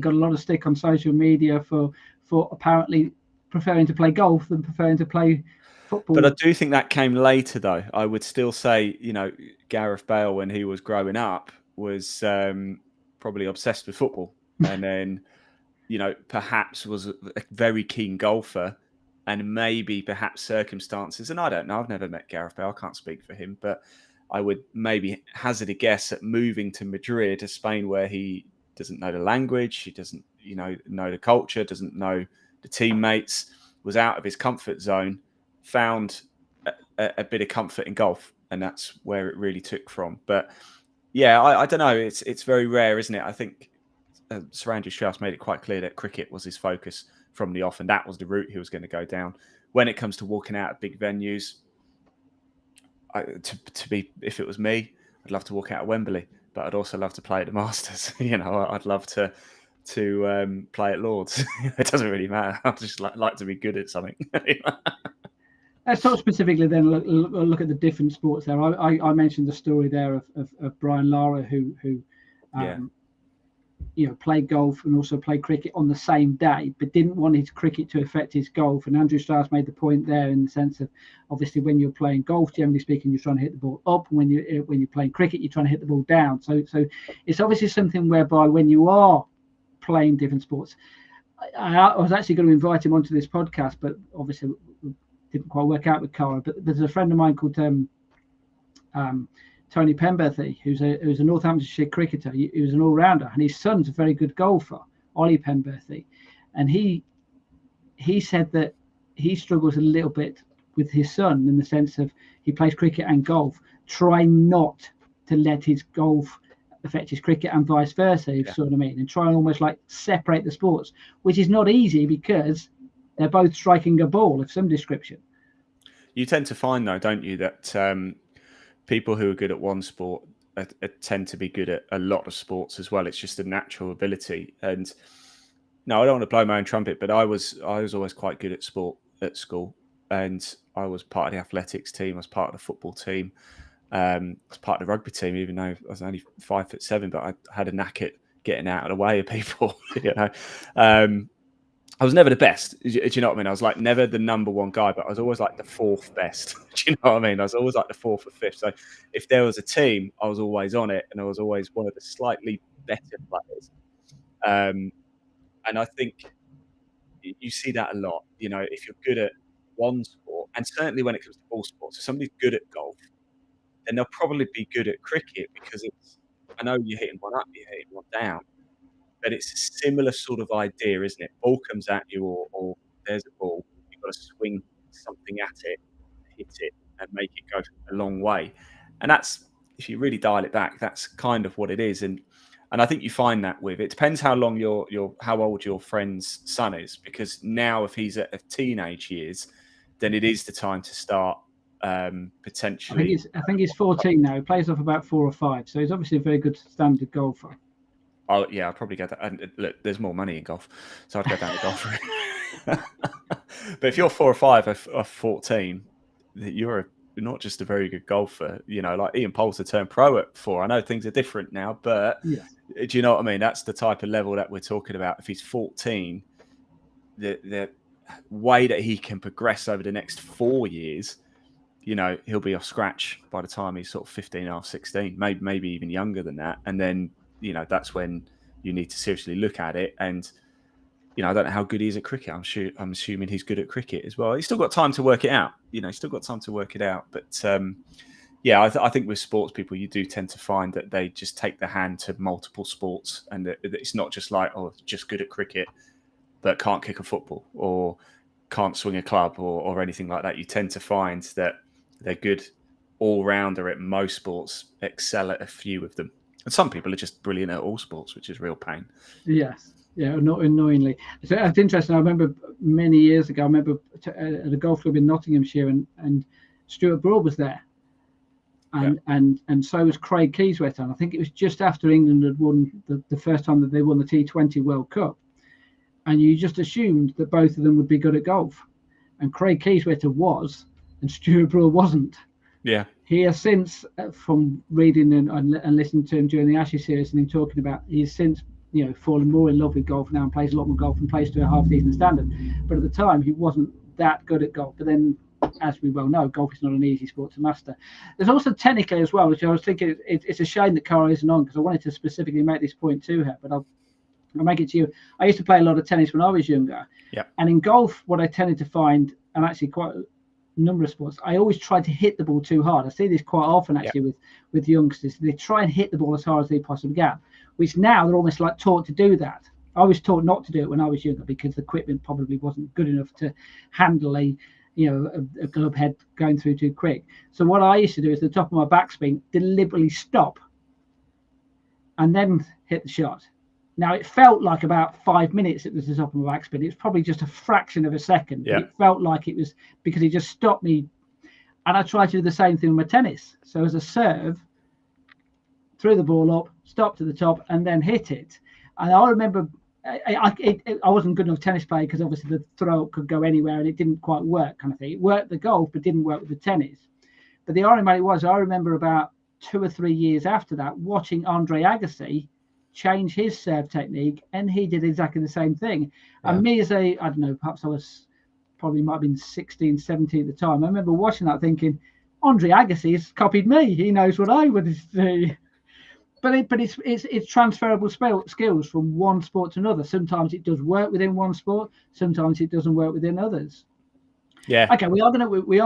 got a lot of stick on social media for apparently preferring to play golf than preferring to play football. But I do think that came later, though. I would still say, Gareth Bale, when he was growing up, was probably obsessed with football. And then, perhaps was a very keen golfer. And maybe perhaps circumstances, and I don't know, I've never met Gareth Bale, I can't speak for him, but I would maybe hazard a guess at moving to Madrid, to Spain, where he doesn't know the language, he doesn't, know the culture, doesn't know the teammates, was out of his comfort zone, found a bit of comfort in golf, and that's where it really took from. But yeah, I don't know, it's very rare, isn't it? I think Sir Andrew Strauss made it quite clear that cricket was his focus from the off, and that was the route he was going to go down. When it comes to walking out of big venues, if it was me, I'd love to walk out of Wembley, but I'd also love to play at the Masters. I'd love to play at Lords. It doesn't really matter. I just like to be good at something. Let's talk specifically then. Look at the different sports there. I mentioned the story there of Brian Lara who played golf and also played cricket on the same day, but didn't want his cricket to affect his golf. And Andrew Strauss made the point there in the sense of, obviously, when you're playing golf, generally speaking, you're trying to hit the ball up. And when you're playing cricket, you're trying to hit the ball down. So it's obviously something whereby when you are playing different sports, I was actually going to invite him onto this podcast, but obviously it didn't quite work out with Cara. But there's a friend of mine called Tony Penberthy, who's a Northamptonshire cricketer. He was an all-rounder, and his son's a very good golfer, Ollie Penberthy. And he said that he struggles a little bit with his son in the sense of he plays cricket and golf. Try not to let his golf affect his cricket and vice versa, if you see what I mean, and try and almost like separate the sports, which is not easy because they're both striking a ball of some description. You tend to find, though, don't you, that people who are good at one sport tend to be good at a lot of sports as well. It's just a natural ability. And no, I don't want to blow my own trumpet, but I was always quite good at sport at school. And I was part of the athletics team. I was part of the football team. I was part of the rugby team, even though I was only 5'7", but I had a knack at getting out of the way of people. I was never the best. Do you know what I mean? I was like never the number one guy, but I was always like the fourth best. Do you know what I mean? I was always like the fourth or fifth. So if there was a team, I was always on it, and I was always one of the slightly better players. And I think you see that a lot. If you're good at one sport, and certainly when it comes to all sports, if somebody's good at golf, then they'll probably be good at cricket because I know you're hitting one up, you're hitting one down. But it's a similar sort of idea, isn't it? Ball comes at you, or there's a ball. You've got to swing something at it, hit it, and make it go a long way. And that's, if you really dial it back, that's kind of what it is. And I think you find that with it depends how long how old your friend's son is, because now if he's at teenage years, then it is the time to start potentially. I think he's 14 now. He plays off about 4 or 5, so he's obviously a very good standard golfer. Oh yeah, I'd probably get that. And look, there's more money in golf, so I'd go down to golf. But if you're 4 or 5 or 14, you're not just a very good golfer. Like Ian Poulter turned pro at 4. I know things are different now, but do you know what I mean? That's the type of level that we're talking about. If he's 14, the way that he can progress over the next 4 years, he'll be off scratch by the time he's sort of 15, half 16, maybe even younger than that, and then. That's when you need to seriously look at it. And, I don't know how good he is at cricket. I'm assuming he's good at cricket as well. He's still got time to work it out. He's still got time to work it out. But, I think with sports people, you do tend to find that they just take the hand to multiple sports. And that it's not just like, just good at cricket, but can't kick a football or can't swing a club or anything like that. You tend to find that they're good all-rounder at most sports, excel at a few of them. And some people are just brilliant at all sports, which is real pain. Yes. Yeah, not annoyingly. So it's interesting. I remember many years ago, at a golf club in Nottinghamshire, and Stuart Broad was there. and so was Craig Keyswetter. And I think it was just after England had won the first time that they won the T20 World Cup. And you just assumed that both of them would be good at golf. And Craig Keyswetter was, and Stuart Broad wasn't. Yeah. He has since, from reading and listening to him during the Ashes series and him talking about, he's since, fallen more in love with golf now and plays a lot more golf and plays to a half-decent standard. But at the time, he wasn't that good at golf. But then, as we well know, golf is not an easy sport to master. There's also technically as well, which I was thinking, it's a shame that Cara isn't on, because I wanted to specifically make this point to her, but I'll make it to you. I used to play a lot of tennis when I was younger. Yeah. And in golf, what I tended to find, and actually quite a number of sports, I always tried to hit the ball too hard. I see this quite often actually with youngsters. They try and hit the ball as hard as they possibly can, which now they're almost like taught to do that. I was taught not to do it when I was younger because the equipment probably wasn't good enough to handle a club head going through too quick. So what I used to do is the top of my backspin, deliberately stop and then hit the shot. Now, it felt like about 5 minutes it was the top of my backspin. It was probably just a fraction of a second. Yeah. It felt like it was because he just stopped me. And I tried to do the same thing with my tennis. So as a serve, threw the ball up, stopped at the top, and then hit it. And I remember I wasn't good enough tennis player because obviously the throw could go anywhere and it didn't quite work kind of thing. It worked the golf, but didn't work with the tennis. But the irony about it was, I remember about 2 or 3 years after that, watching Andre Agassi change his serve technique, and he did exactly the same thing. Yeah. And me as I don't know, perhaps I was probably might have been 16, 17 at the time. I remember watching that thinking, Andre Agassi has copied me. He knows what I would do. But it's transferable skills from one sport to another. Sometimes it does work within one sport. Sometimes it doesn't work within others. Yeah. Okay, we are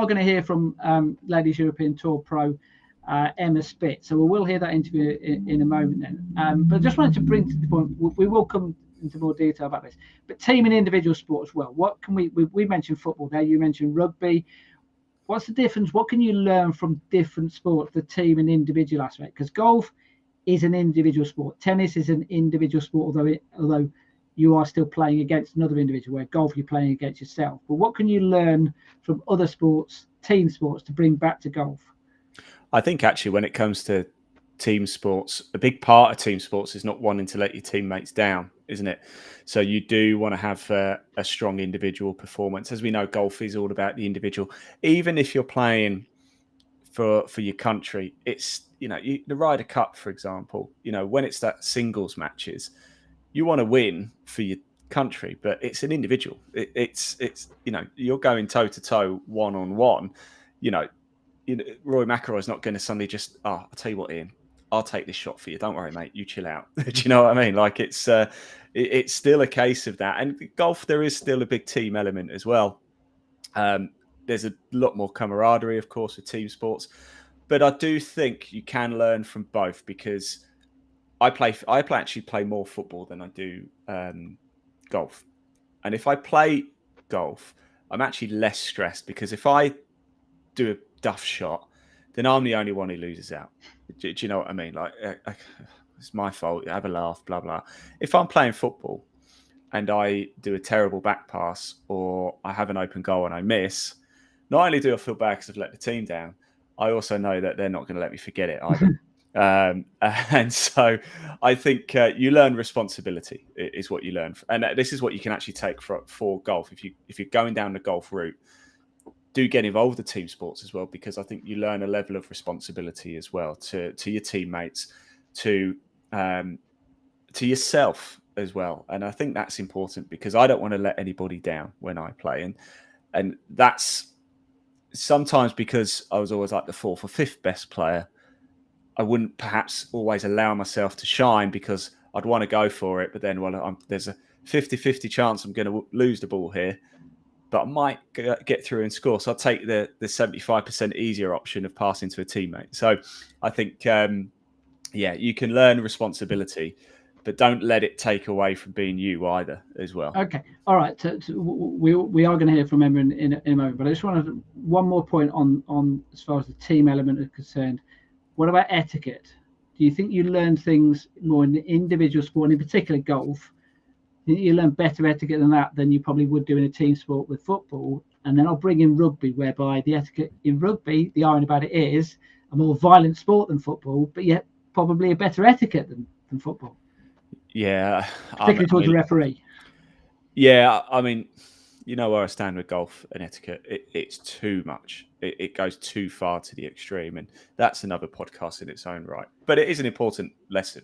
gonna hear from Ladies European Tour Pro Emma Spitz. So we will hear that interview in a moment then. But I just wanted to bring to the point, we will come into more detail about this, but team and individual sport as well. What can we mentioned football there, you mentioned rugby. What's the difference? What can you learn from different sports, the team and individual aspect? Because golf is an individual sport. Tennis is an individual sport, although you are still playing against another individual, where golf you're playing against yourself. But what can you learn from other sports, team sports, to bring back to golf? I think actually when it comes to team sports, a big part of team sports is not wanting to let your teammates down, isn't it? So you do want to have a strong individual performance. As we know, golf is all about the individual. Even if you're playing for your country, it's, the Ryder Cup, for example, when it's that singles matches, you want to win for your country, but it's an individual. It's you're going toe to toe, one on one. Rory McIlroy is not going to suddenly just, I'll tell you what, Ian, I'll take this shot for you. Don't worry, mate. You chill out. Do you know what I mean? Like it's still a case of that. And golf, there is still a big team element as well. There's a lot more camaraderie, of course, with team sports. But I do think you can learn from both, because I actually play more football than I do golf. And if I play golf, I'm actually less stressed, because if I do a duff shot, then I'm the only one who loses out. Do you know what I mean? Like, it's my fault. Have a laugh, blah, blah. If I'm playing football and I do a terrible back pass, or I have an open goal and I miss, not only do I feel bad because I've let the team down, I also know that they're not going to let me forget it either. And so I think you learn responsibility is what you learn. And this is what you can actually take for golf. If you're going down the golf route, do get involved with team sports as well, because I think you learn a level of responsibility as well to your teammates, to yourself as well. And I think that's important, because I don't want to let anybody down when I play. And that's sometimes because I was always like the 4th or 5th best player. I wouldn't perhaps always allow myself to shine, because I'd want to go for it. But then, there's a 50-50 chance I'm going to lose the ball here, but I might get through and score. So I'll take the 75% easier option of passing to a teammate. So I think, you can learn responsibility, but don't let it take away from being you either as well. Okay. All right. We are going to hear from Emma in a moment, but I just wanted one more point on as far as the team element is concerned. What about etiquette? Do you think you learn things more in the individual sport, and in particular golf? You learn better etiquette than you probably would do in a team sport with football? And then I'll bring in rugby, whereby the etiquette in rugby, the irony about it is, a more violent sport than football, but yet probably a better etiquette than football. Yeah, Particularly towards the referee. Yeah, I mean, you know where I stand with golf and etiquette. It's too much. It goes too far to the extreme, and that's another podcast in its own right. But it is an important lesson.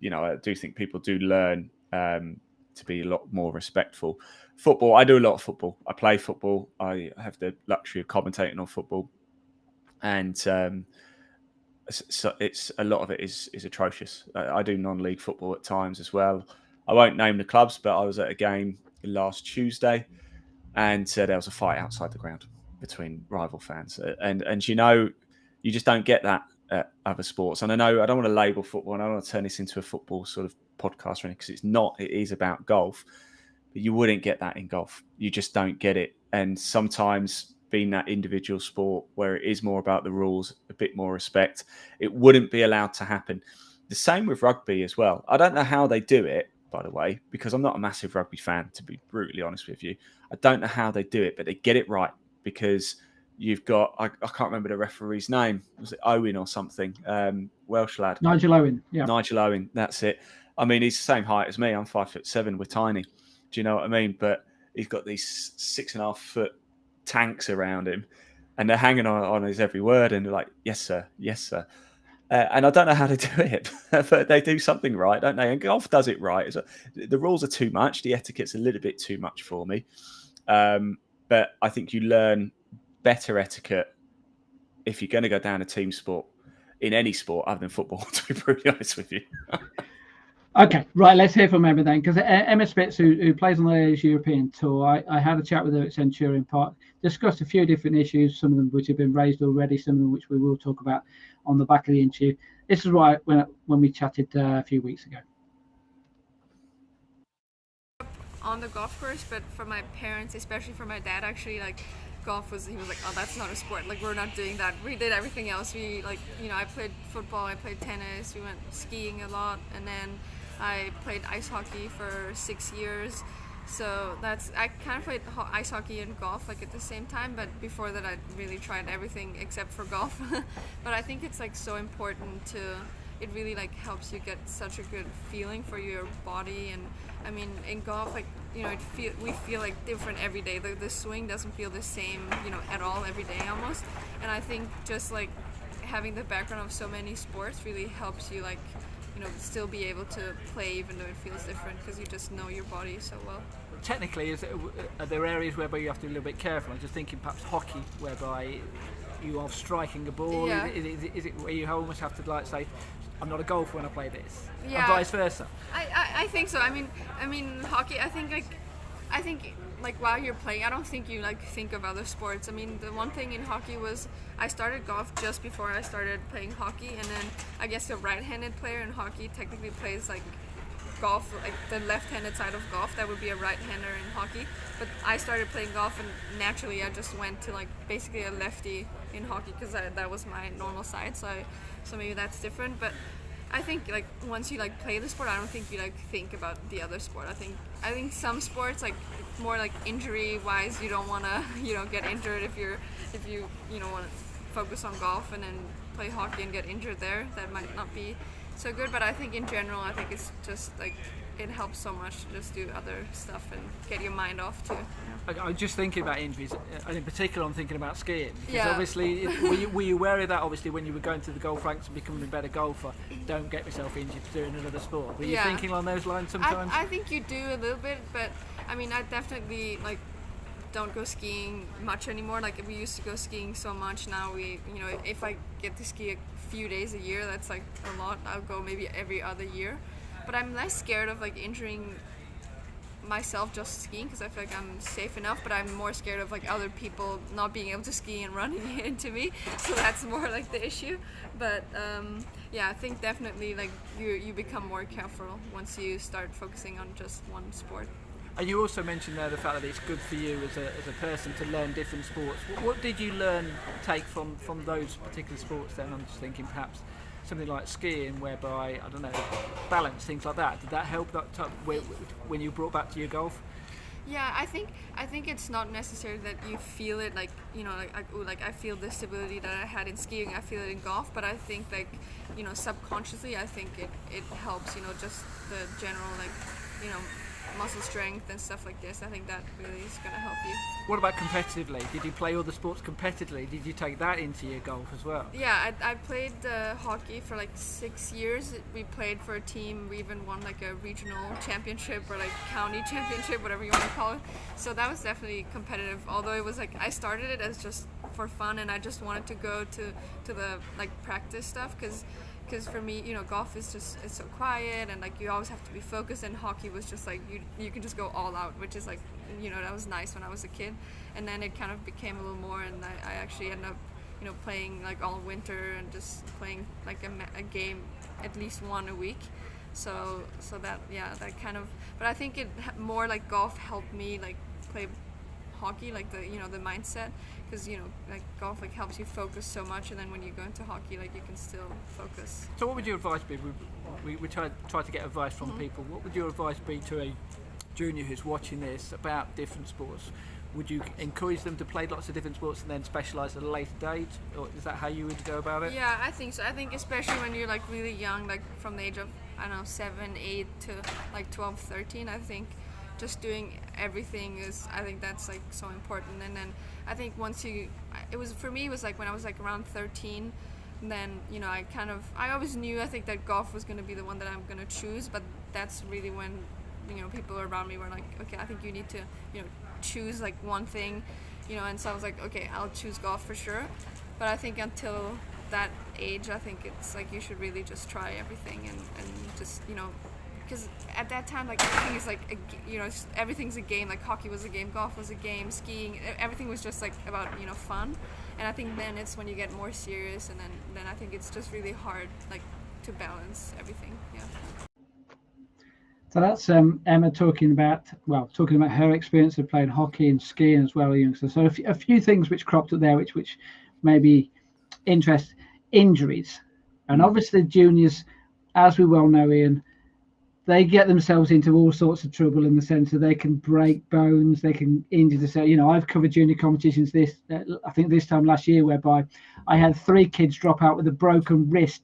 You know, I do think people do learn to be a lot more respectful. Football, I do a lot of football. I play football. I have the luxury of commentating on football, and so it's a lot of it is atrocious. I do non-league football at times as well. I won't name the clubs, but I was at a game last Tuesday, and there was a fight outside the ground between rival fans, and you know, you just don't get that at other sports. And I know I don't want to label football, and I don't want to turn this into a football sort of podcast or anything, because it's not. It is about golf, but you wouldn't get that in golf. You just don't get it. And sometimes, being that individual sport where it is more about the rules, a bit more respect, it wouldn't be allowed to happen. The same with rugby as well. I don't know how they do it, by the way, because I'm not a massive rugby fan, to be brutally honest with you. I don't know how they do it, but they get it right, because you've got, I can't remember the referee's name. Was it Owen or something? Welsh lad. Nigel Owen, yeah. Nigel Owen, that's it. I mean, he's the same height as me. I'm 5'7". We're tiny. Do you know what I mean? But he's got these 6.5 foot tanks around him, and they're hanging on his every word, and they're like, yes sir, yes sir. And I don't know how to do it, but they do something right, don't they? And golf does it right. The rules are too much, the etiquette's a little bit too much for me, but I think you learn better etiquette if you're going to go down a team sport in any sport other than football, to be brutally honest with you. Okay, right, let's hear from Emma then, because Emma Spitz, who plays on the Ladies European Tour, I had a chat with her at Centurion Park, discussed a few different issues, some of them which have been raised already, some of them which we will talk about on the back of the interview. This is right when we chatted a few weeks ago. On the golf course, but for my parents, especially for my dad, actually, like, golf was, he was like, oh, that's not a sport, like, we're not doing that. We did everything else. We, like, you know, I played football, I played tennis, we went skiing a lot, and then I played ice hockey for 6 years. So I kind of played ice hockey and golf like at the same time, but before that I really tried everything except for golf. But I think it's like so important it really like helps you get such a good feeling for your body. And I mean, in golf, like, you know, we feel like different every day. The swing doesn't feel the same, you know, at all every day almost. And I think just like having the background of so many sports really helps you, like, you know, still be able to play even though it feels different, because you just know your body so well. Technically, are there areas whereby you have to be a little bit careful? I'm just thinking perhaps hockey, whereby you are striking a ball. Yeah. Is it where you almost have to, like, say, I'm not a golfer when I play this, yeah, and vice versa? I think so. I mean hockey, I think like while you're playing, I don't think you like think of other sports. I mean, the one thing in hockey was I started golf just before I started playing hockey, and then I guess a right-handed player in hockey technically plays like golf, like the left-handed side of golf. That would be a right-hander in hockey. But I started playing golf, and naturally I just went to like basically a lefty in hockey, because that was my normal side. So maybe that's different. But I think like once you like play the sport, I don't think you like think about the other sport. I think some sports, like more like injury wise, you don't want to get injured if you want to focus on golf and then play hockey and get injured there. That might not be so good. But I think in general, I think it's just like it helps so much to just do other stuff and get your mind off too. I'm just thinking about injuries, and in particular I'm thinking about skiing, because Yeah. obviously were you aware of that, obviously, when you were going to the golf ranks and becoming a better golfer? Don't get myself injured doing another sport. Were you Yeah. thinking along those lines sometimes? I think you do a little bit, but I mean, I definitely like don't go skiing much anymore. Like we used to go skiing so much. Now if I get to ski a few days a year, that's like a lot. I'll go maybe every other year, but I'm less scared of like injuring myself just skiing, because I feel like I'm safe enough, but I'm more scared of like other people not being able to ski and running into me, so that's more like the issue. But I think definitely like you become more careful once you start focusing on just one sport. And you also mentioned there the fact that it's good for you as a person to learn different sports. What did you take from those particular sports then? I'm just thinking perhaps something like skiing, whereby, I don't know, balance, things like that. Did that help when you brought back to your golf? Yeah, I think it's not necessary that you feel it like, you know, like I feel the stability that I had in skiing, I feel it in golf, but I think like, you know, subconsciously I think it helps, you know, just the general like, you know, muscle strength and stuff like this. I think that really is going to help you. What about competitively? Did you play all the sports competitively? Did you take that into your golf as well? Yeah, I played hockey for like 6 years. We played for a team. We even won like a regional championship or like county championship, whatever you want to call it. So that was definitely competitive. Although it was like I started it as just for fun, and I just wanted to go to the like practice stuff because for me, you know, golf is just, it's so quiet and like you always have to be focused, and hockey was just like you can just go all out, which is like, you know, that was nice when I was a kid. And then it kind of became a little more, and I actually ended up, you know, playing like all winter and just playing like a game at least one a week. So that, yeah, that kind of, but I think it more like golf helped me like play hockey, like the, you know, the mindset, because, you know, like golf like helps you focus so much, and then when you go into hockey, like you can still focus. So what would your advice be? We try to get advice from people. What would your advice be to a junior who's watching this about different sports? Would you encourage them to play lots of different sports and then specialise at a later date, or is that how you would go about it? Yeah, I think so. I think especially when you're like really young, like from the age of, I don't know, 7, 8 to like 12, 13, I think just doing everything is, I think that's like so important. And then I think once it was, for me, it was like when I was like around 13, then, you know, I always knew, I think, that golf was going to be the one that I'm going to choose, but that's really when, you know, people around me were like, okay, I think you need to, you know, choose like one thing, you know. And so I was like, okay, I'll choose golf for sure. But I think until that age, I think it's like you should really just try everything and just, you know, because at that time, like, everything is like, you know, everything's a game. Like hockey was a game, golf was a game, skiing, everything was just like about, you know, fun. And I think then it's when you get more serious, and then I think it's just really hard, like, to balance everything. Yeah. So that's Emma talking about her experience of playing hockey and skiing as well, youngsters. So a few things which cropped up there, which maybe interest injuries, and obviously juniors, as we well know, Ian, they get themselves into all sorts of trouble in the sense that they can break bones, they can injure themselves. You know, I've covered junior competitions I think this time last year, whereby I had 3 kids drop out with a broken wrist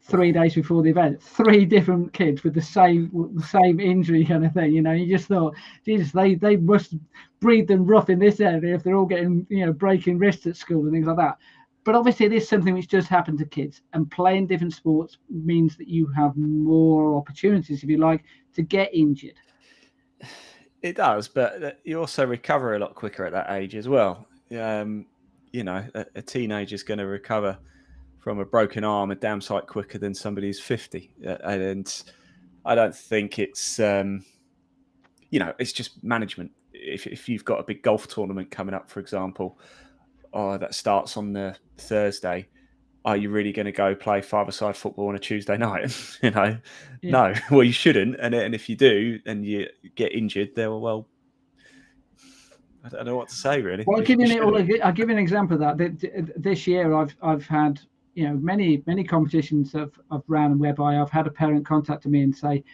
3 days before the event. 3 different kids with the same injury kind of thing. You know, you just thought, Jesus, they must breathe them rough in this area if they're all getting, you know, breaking wrists at school and things like that. But obviously, it is something which does happen to kids, and playing different sports means that you have more opportunities, if you like, to get injured. It does, but you also recover a lot quicker at that age as well. You know, a teenager's going to recover from a broken arm a damn sight quicker than somebody who's 50. And I don't think it's, you know, it's just management. If you've got a big golf tournament coming up, for example, that starts on the Thursday, are you really going to go play 5-a-side football on a Tuesday night? You know, Yeah. No. Well, you shouldn't. And if you do and you get injured, well, I don't know what to say, really. Well, I'll give you an example of that. This year, I've had, you know, many competitions I've ran whereby I've had a parent contact me and say,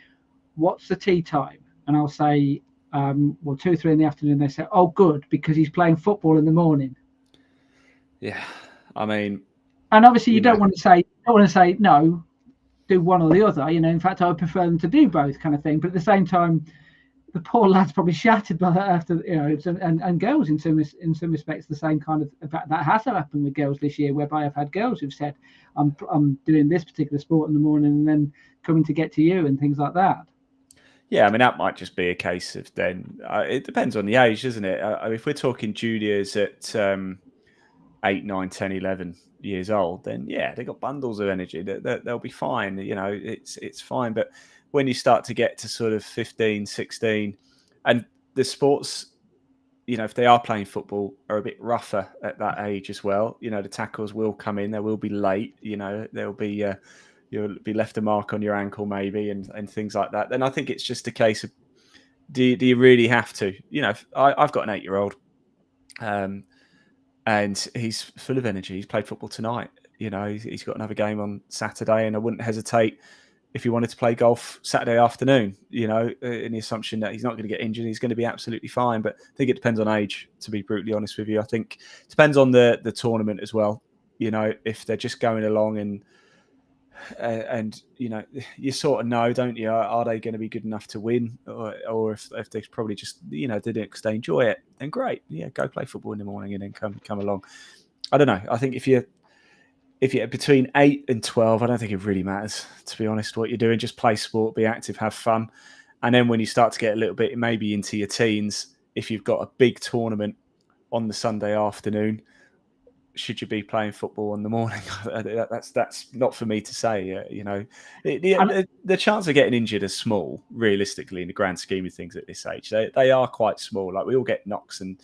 "What's the tee time?" And I'll say, well, 2, 3 in the afternoon. They say, "Oh, good, because he's playing football in the morning." Yeah, I mean, and obviously you don't want to say no, do one or the other. You know, in fact, I would prefer them to do both, kind of thing. But at the same time, the poor lad's probably shattered by that after, you know, and girls in some respects the same kind of. In fact, that has happened with girls this year, whereby I've had girls who've said, I'm doing this particular sport in the morning and then coming to get to you and things like that. Yeah, I mean, that might just be a case of then, it depends on the age, doesn't it? If we're talking juniors at 8, 9, 10, 11 years old, then yeah, they've got bundles of energy. They'll be fine. You know, it's fine. But when you start to get to sort of 15, 16, and the sports, you know, if they are playing football, are a bit rougher at that age as well. You know, the tackles will come in. They will be late. You know, there'll be you'll be left a mark on your ankle maybe and things like that. Then I think it's just a case of do you really have to? You know, I've got an 8-year-old, and he's full of energy. He's played football tonight. You know, he's got another game on Saturday, and I wouldn't hesitate if he wanted to play golf Saturday afternoon, in the assumption that he's not going to get injured, he's going to be absolutely fine. But I think it depends on age, to be brutally honest with you. I think it depends on the tournament as well. If they're just going along and you sort of know, don't you? Are they going to be good enough to win, or if they probably just did it because they enjoy it, then great. Yeah, go play football in the morning and then come along. I don't know. I think if you're between 8 and 12, I don't think it really matters, to be honest, what you're doing. Just play sport, be active, have fun. And then when you start to get a little bit maybe into your teens, if you've got a big tournament on the Sunday afternoon, should you be playing football in the morning? That's not for me to say. The chance of getting injured is small, realistically, in the grand scheme of things at this age. They are quite small. Like, we all get knocks and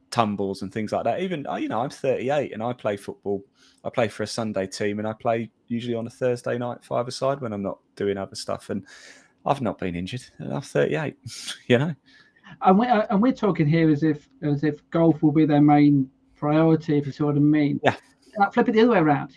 tumbles and things like that. Even I'm 38 and I play football. I play for a Sunday team and I play usually on a Thursday night 5-a-side when I'm not doing other stuff. And I've not been injured. And I'm 38. And we're talking here as if golf will be their main priority, if you see what I mean. Yeah. Flip it the other way around.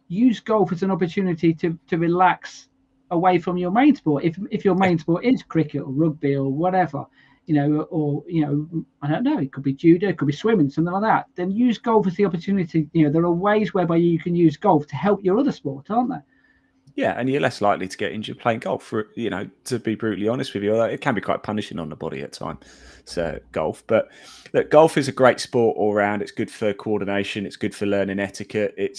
Use golf as an opportunity to relax away from your main sport. If your main sport is cricket or rugby or whatever, I don't know, it could be judo, it could be swimming, something like that. Then use golf as the opportunity. There are ways whereby you can use golf to help your other sport, aren't there? Yeah, and you're less likely to get injured playing golf. To be brutally honest with you, it can be quite punishing on the body at times. So golf, but look, golf is a great sport all round. It's good for coordination. It's good for learning etiquette. It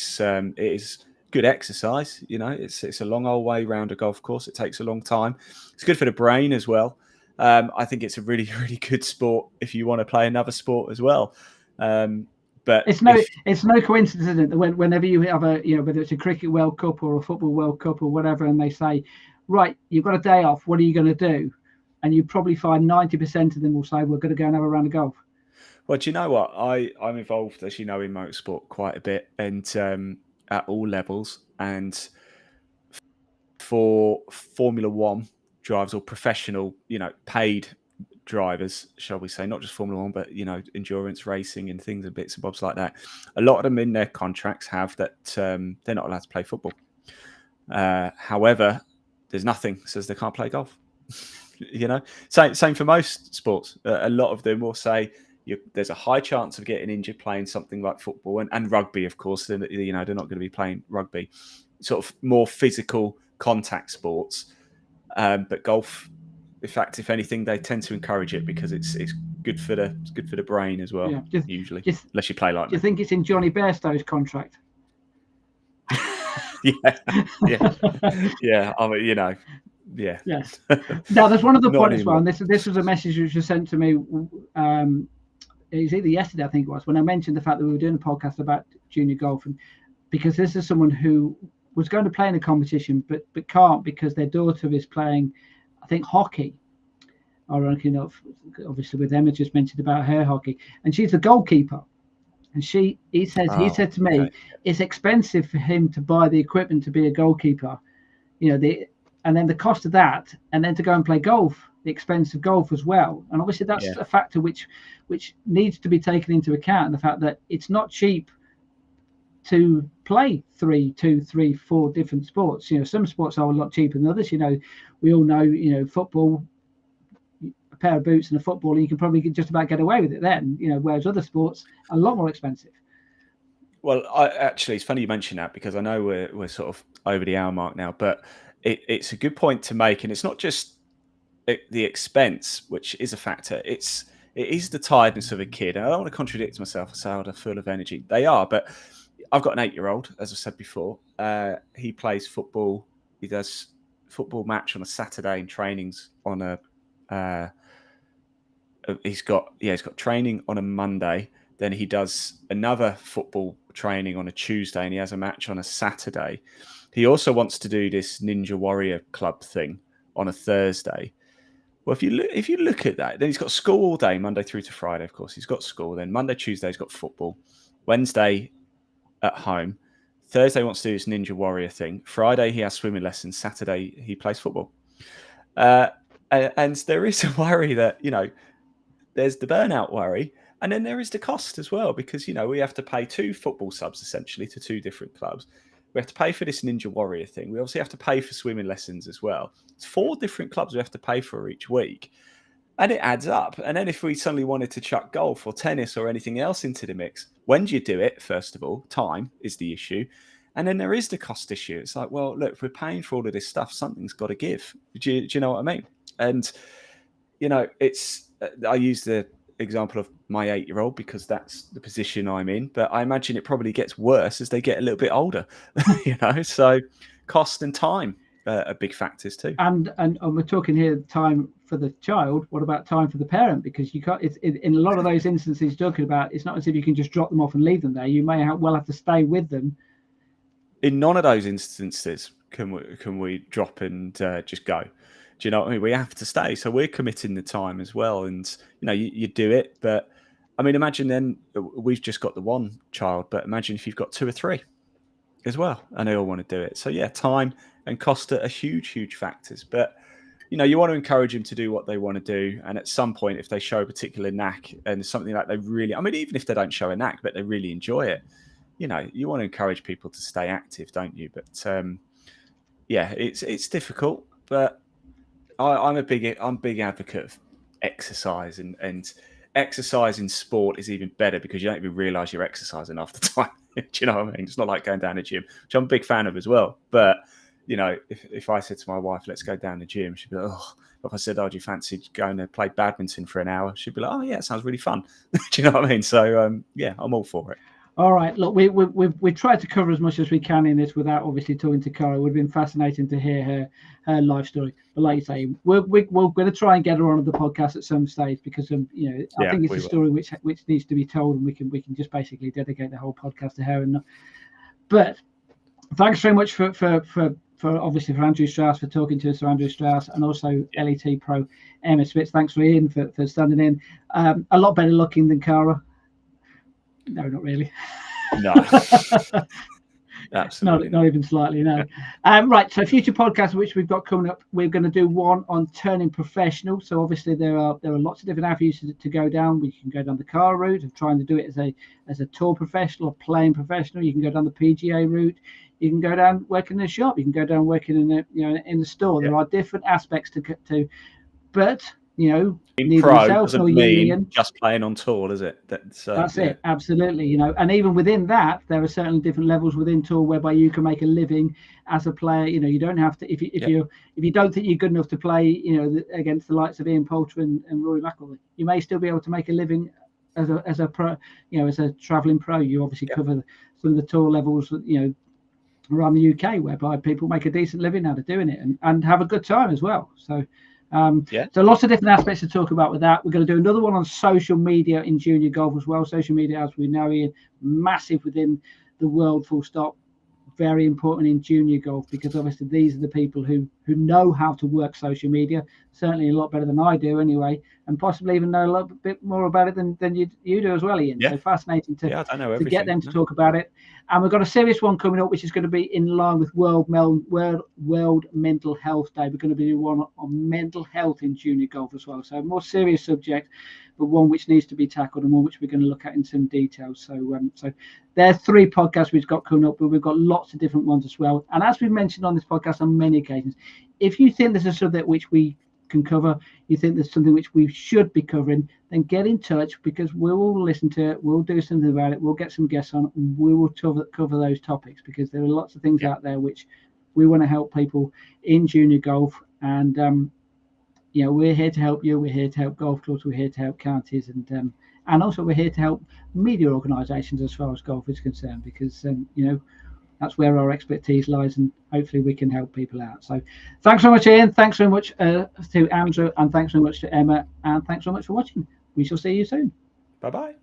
is good exercise. It's a long old way round a golf course. It takes a long time. It's good for the brain as well. I think it's a really, really good sport if you want to play another sport as well. But it's no coincidence, is it, that whenever you have whether it's a cricket World Cup or a football World Cup or whatever, and they say, right, you've got a day off, what are you going to do? And you probably find 90% of them will say, we're going to go and have a round of golf. Well, do you know what? I'm involved, as you know, in motorsport quite a bit, and at all levels. And for Formula One drivers, or professional, paid drivers, shall we say, not just Formula One, but endurance racing and things and bits and bobs like that. A lot of them in their contracts have that they're not allowed to play football. However, there's nothing that says they can't play golf. Same for most sports. A lot of them will say there's a high chance of getting injured playing something like football and rugby. Of course, they're not going to be playing rugby, sort of more physical contact sports. But golf, in fact, if anything, they tend to encourage it because it's good for the brain as well. Yeah, usually, unless you play like. Do you think it's in Johnny Bairstow's contract? Yeah. I mean, yeah. Yes. Now, there's one other point as well. And this was a message which was sent to me. It was either yesterday, I think it was, when I mentioned the fact that we were doing a podcast about junior golf, and because this is someone who was going to play in a competition but can't because their daughter is playing, I think, hockey. Ironically enough, obviously with Emma just mentioned about her hockey, and she's a goalkeeper. And he said to me, it's expensive for him to buy the equipment to be a goalkeeper, and then the cost of that, and then to go and play golf, the expense of golf as well. And obviously that's a factor which needs to be taken into account. The fact that it's not cheap to play 3, 2, 3, 4 different sports. Some sports are a lot cheaper than others. We all know, football, a pair of boots and a football, you can probably just about get away with it then, whereas other sports are a lot more expensive. Well, actually, it's funny you mention that, because I know we're sort of over the hour mark now, but it's a good point to make. And it's not just the expense, which is a factor. It is the tiredness of a kid. And I don't want to contradict myself and say, they're full of energy. They are, but I've got an 8-year-old, as I said before. He plays football. He does football match on a Saturday and trainings on a. He's got training on a Monday. Then he does another football training on a Tuesday, and he has a match on a Saturday. He also wants to do this Ninja Warrior Club thing on a Thursday. Well, if you look at that, then he's got school all day, Monday through to Friday. Of course, he's got school. Then Monday, Tuesday, he's got football. Wednesday, at home. Thursday wants to do this Ninja Warrior thing. Friday he has swimming lessons. Saturday he plays football. And there is a worry that, there's the burnout worry, and then there is the cost as well, because we have to pay 2 football subs essentially to 2 different clubs, We have to pay for this Ninja Warrior thing. We obviously have to pay for swimming lessons as well. It's 4 different clubs we have to pay for each week. And it adds up. And then if we suddenly wanted to chuck golf or tennis or anything else into the mix, when do you do it? First of all, time is the issue. And then there is the cost issue. It's like, well, look, if we're paying for all of this stuff, something's got to give. Do you know what I mean? And, you know, I use the example of my 8-year-old because that's the position I'm in. But I imagine it probably gets worse as they get a little bit older, you know. So cost and time are big factors too. And we're talking here time for the child. What about time for the parent? Because you can't. In a lot of those instances you're talking about, it's not as if you can just drop them off and leave them there. You may well have to stay with them. In none of those instances can we drop and just go. Do you know what I mean? We have to stay, so we're committing the time as well. And you know, you do it, but I mean, imagine then we've just got the one child, but imagine if you've got 2 or 3 as well, and they all want to do it. So yeah, time and cost are huge factors. But you know, you want to encourage them to do what they want to do, and at some point, if they show a particular knack and something like they really, I mean, even if they don't show a knack, but they really enjoy it, you know, you want to encourage people to stay active, don't you? But yeah, it's difficult, but I'm a big advocate of exercise, and exercise in sport is even better because you don't even realise you're exercising after time. Do you know what I mean? It's not like going down the gym, which I'm a big fan of as well. But you know, if I said to my wife, "Let's go down the gym," she'd be like, "Oh." If I said, "Oh, do you fancy going to play badminton for an hour?" She'd be like, "Oh yeah, it sounds really fun." Do you know what I mean? So yeah, I'm all for it. All right, look, we tried to cover as much as we can in this without obviously talking to Cara. It would have been fascinating to hear her life story. But like you say, we're going to try and get her on the podcast at some stage because you know, I think it's a story which needs to be told, and we can just basically dedicate the whole podcast to her. But thanks very much for obviously for Andrew Strauss for talking to us, Sir Andrew Strauss, and also LET Pro Emma Spitz. Thanks for Ian for standing in. A lot better looking than Cara. No, not really. No, absolutely not even slightly. No. Right. So future podcasts which we've got coming up, we're going to do one on turning professional. So obviously there are lots of different avenues to go down. We can go down the car route of trying to do it as a tour professional, a playing professional. You can go down the PGA route. You can go down working in a shop. You can go down working in the store. There are different aspects to, but you know, in pro doesn't mean just playing on tour, does it? That's it, absolutely. You know, and even within that, there are certainly different levels within tour whereby you can make a living as a player. You know, you don't have to if you don't think you're good enough to play, you know, against the likes of Ian Poulter and Rory McIlroy, you may still be able to make a living as a pro, you know, as a traveling pro. You obviously cover some of the tour levels, you know, around the UK, whereby people make a decent living out of doing it and have a good time as well. So. So lots of different aspects to talk about with that. We're going to do another one on social media in junior golf as well. Social media, as we know, Ian, massive within the world, full stop. Very important in junior golf because obviously these are the people who know how to work social media, certainly a lot better than I do anyway, and possibly even know a little bit more about it than you do as well, Ian. So fascinating to get them to talk about it. And we've got a serious one coming up, which is going to be in line with World Mental Health Day. We're going to be doing one on mental health in junior golf as well. So a more serious subject, but one which needs to be tackled and one which we're going to look at in some detail. So there are 3 podcasts we've got coming up, but we've got lots of different ones as well. And as we've mentioned on this podcast on many occasions, if you think there's a subject which we can cover, you think there's something which we should be covering, then get in touch because we'll listen to it, we'll do something about it, we'll get some guests on, and we will cover those topics because there are lots of things out there which we want to help people in junior golf. And you know, we're here to help you, we're here to help golf clubs, we're here to help counties, and also we're here to help media organisations as far as golf is concerned because you know, that's where our expertise lies, and hopefully we can help people out. So thanks so much, Ian. Thanks so much to Andrew, and thanks so much to Emma, and thanks so much for watching. We shall see you soon. Bye-bye.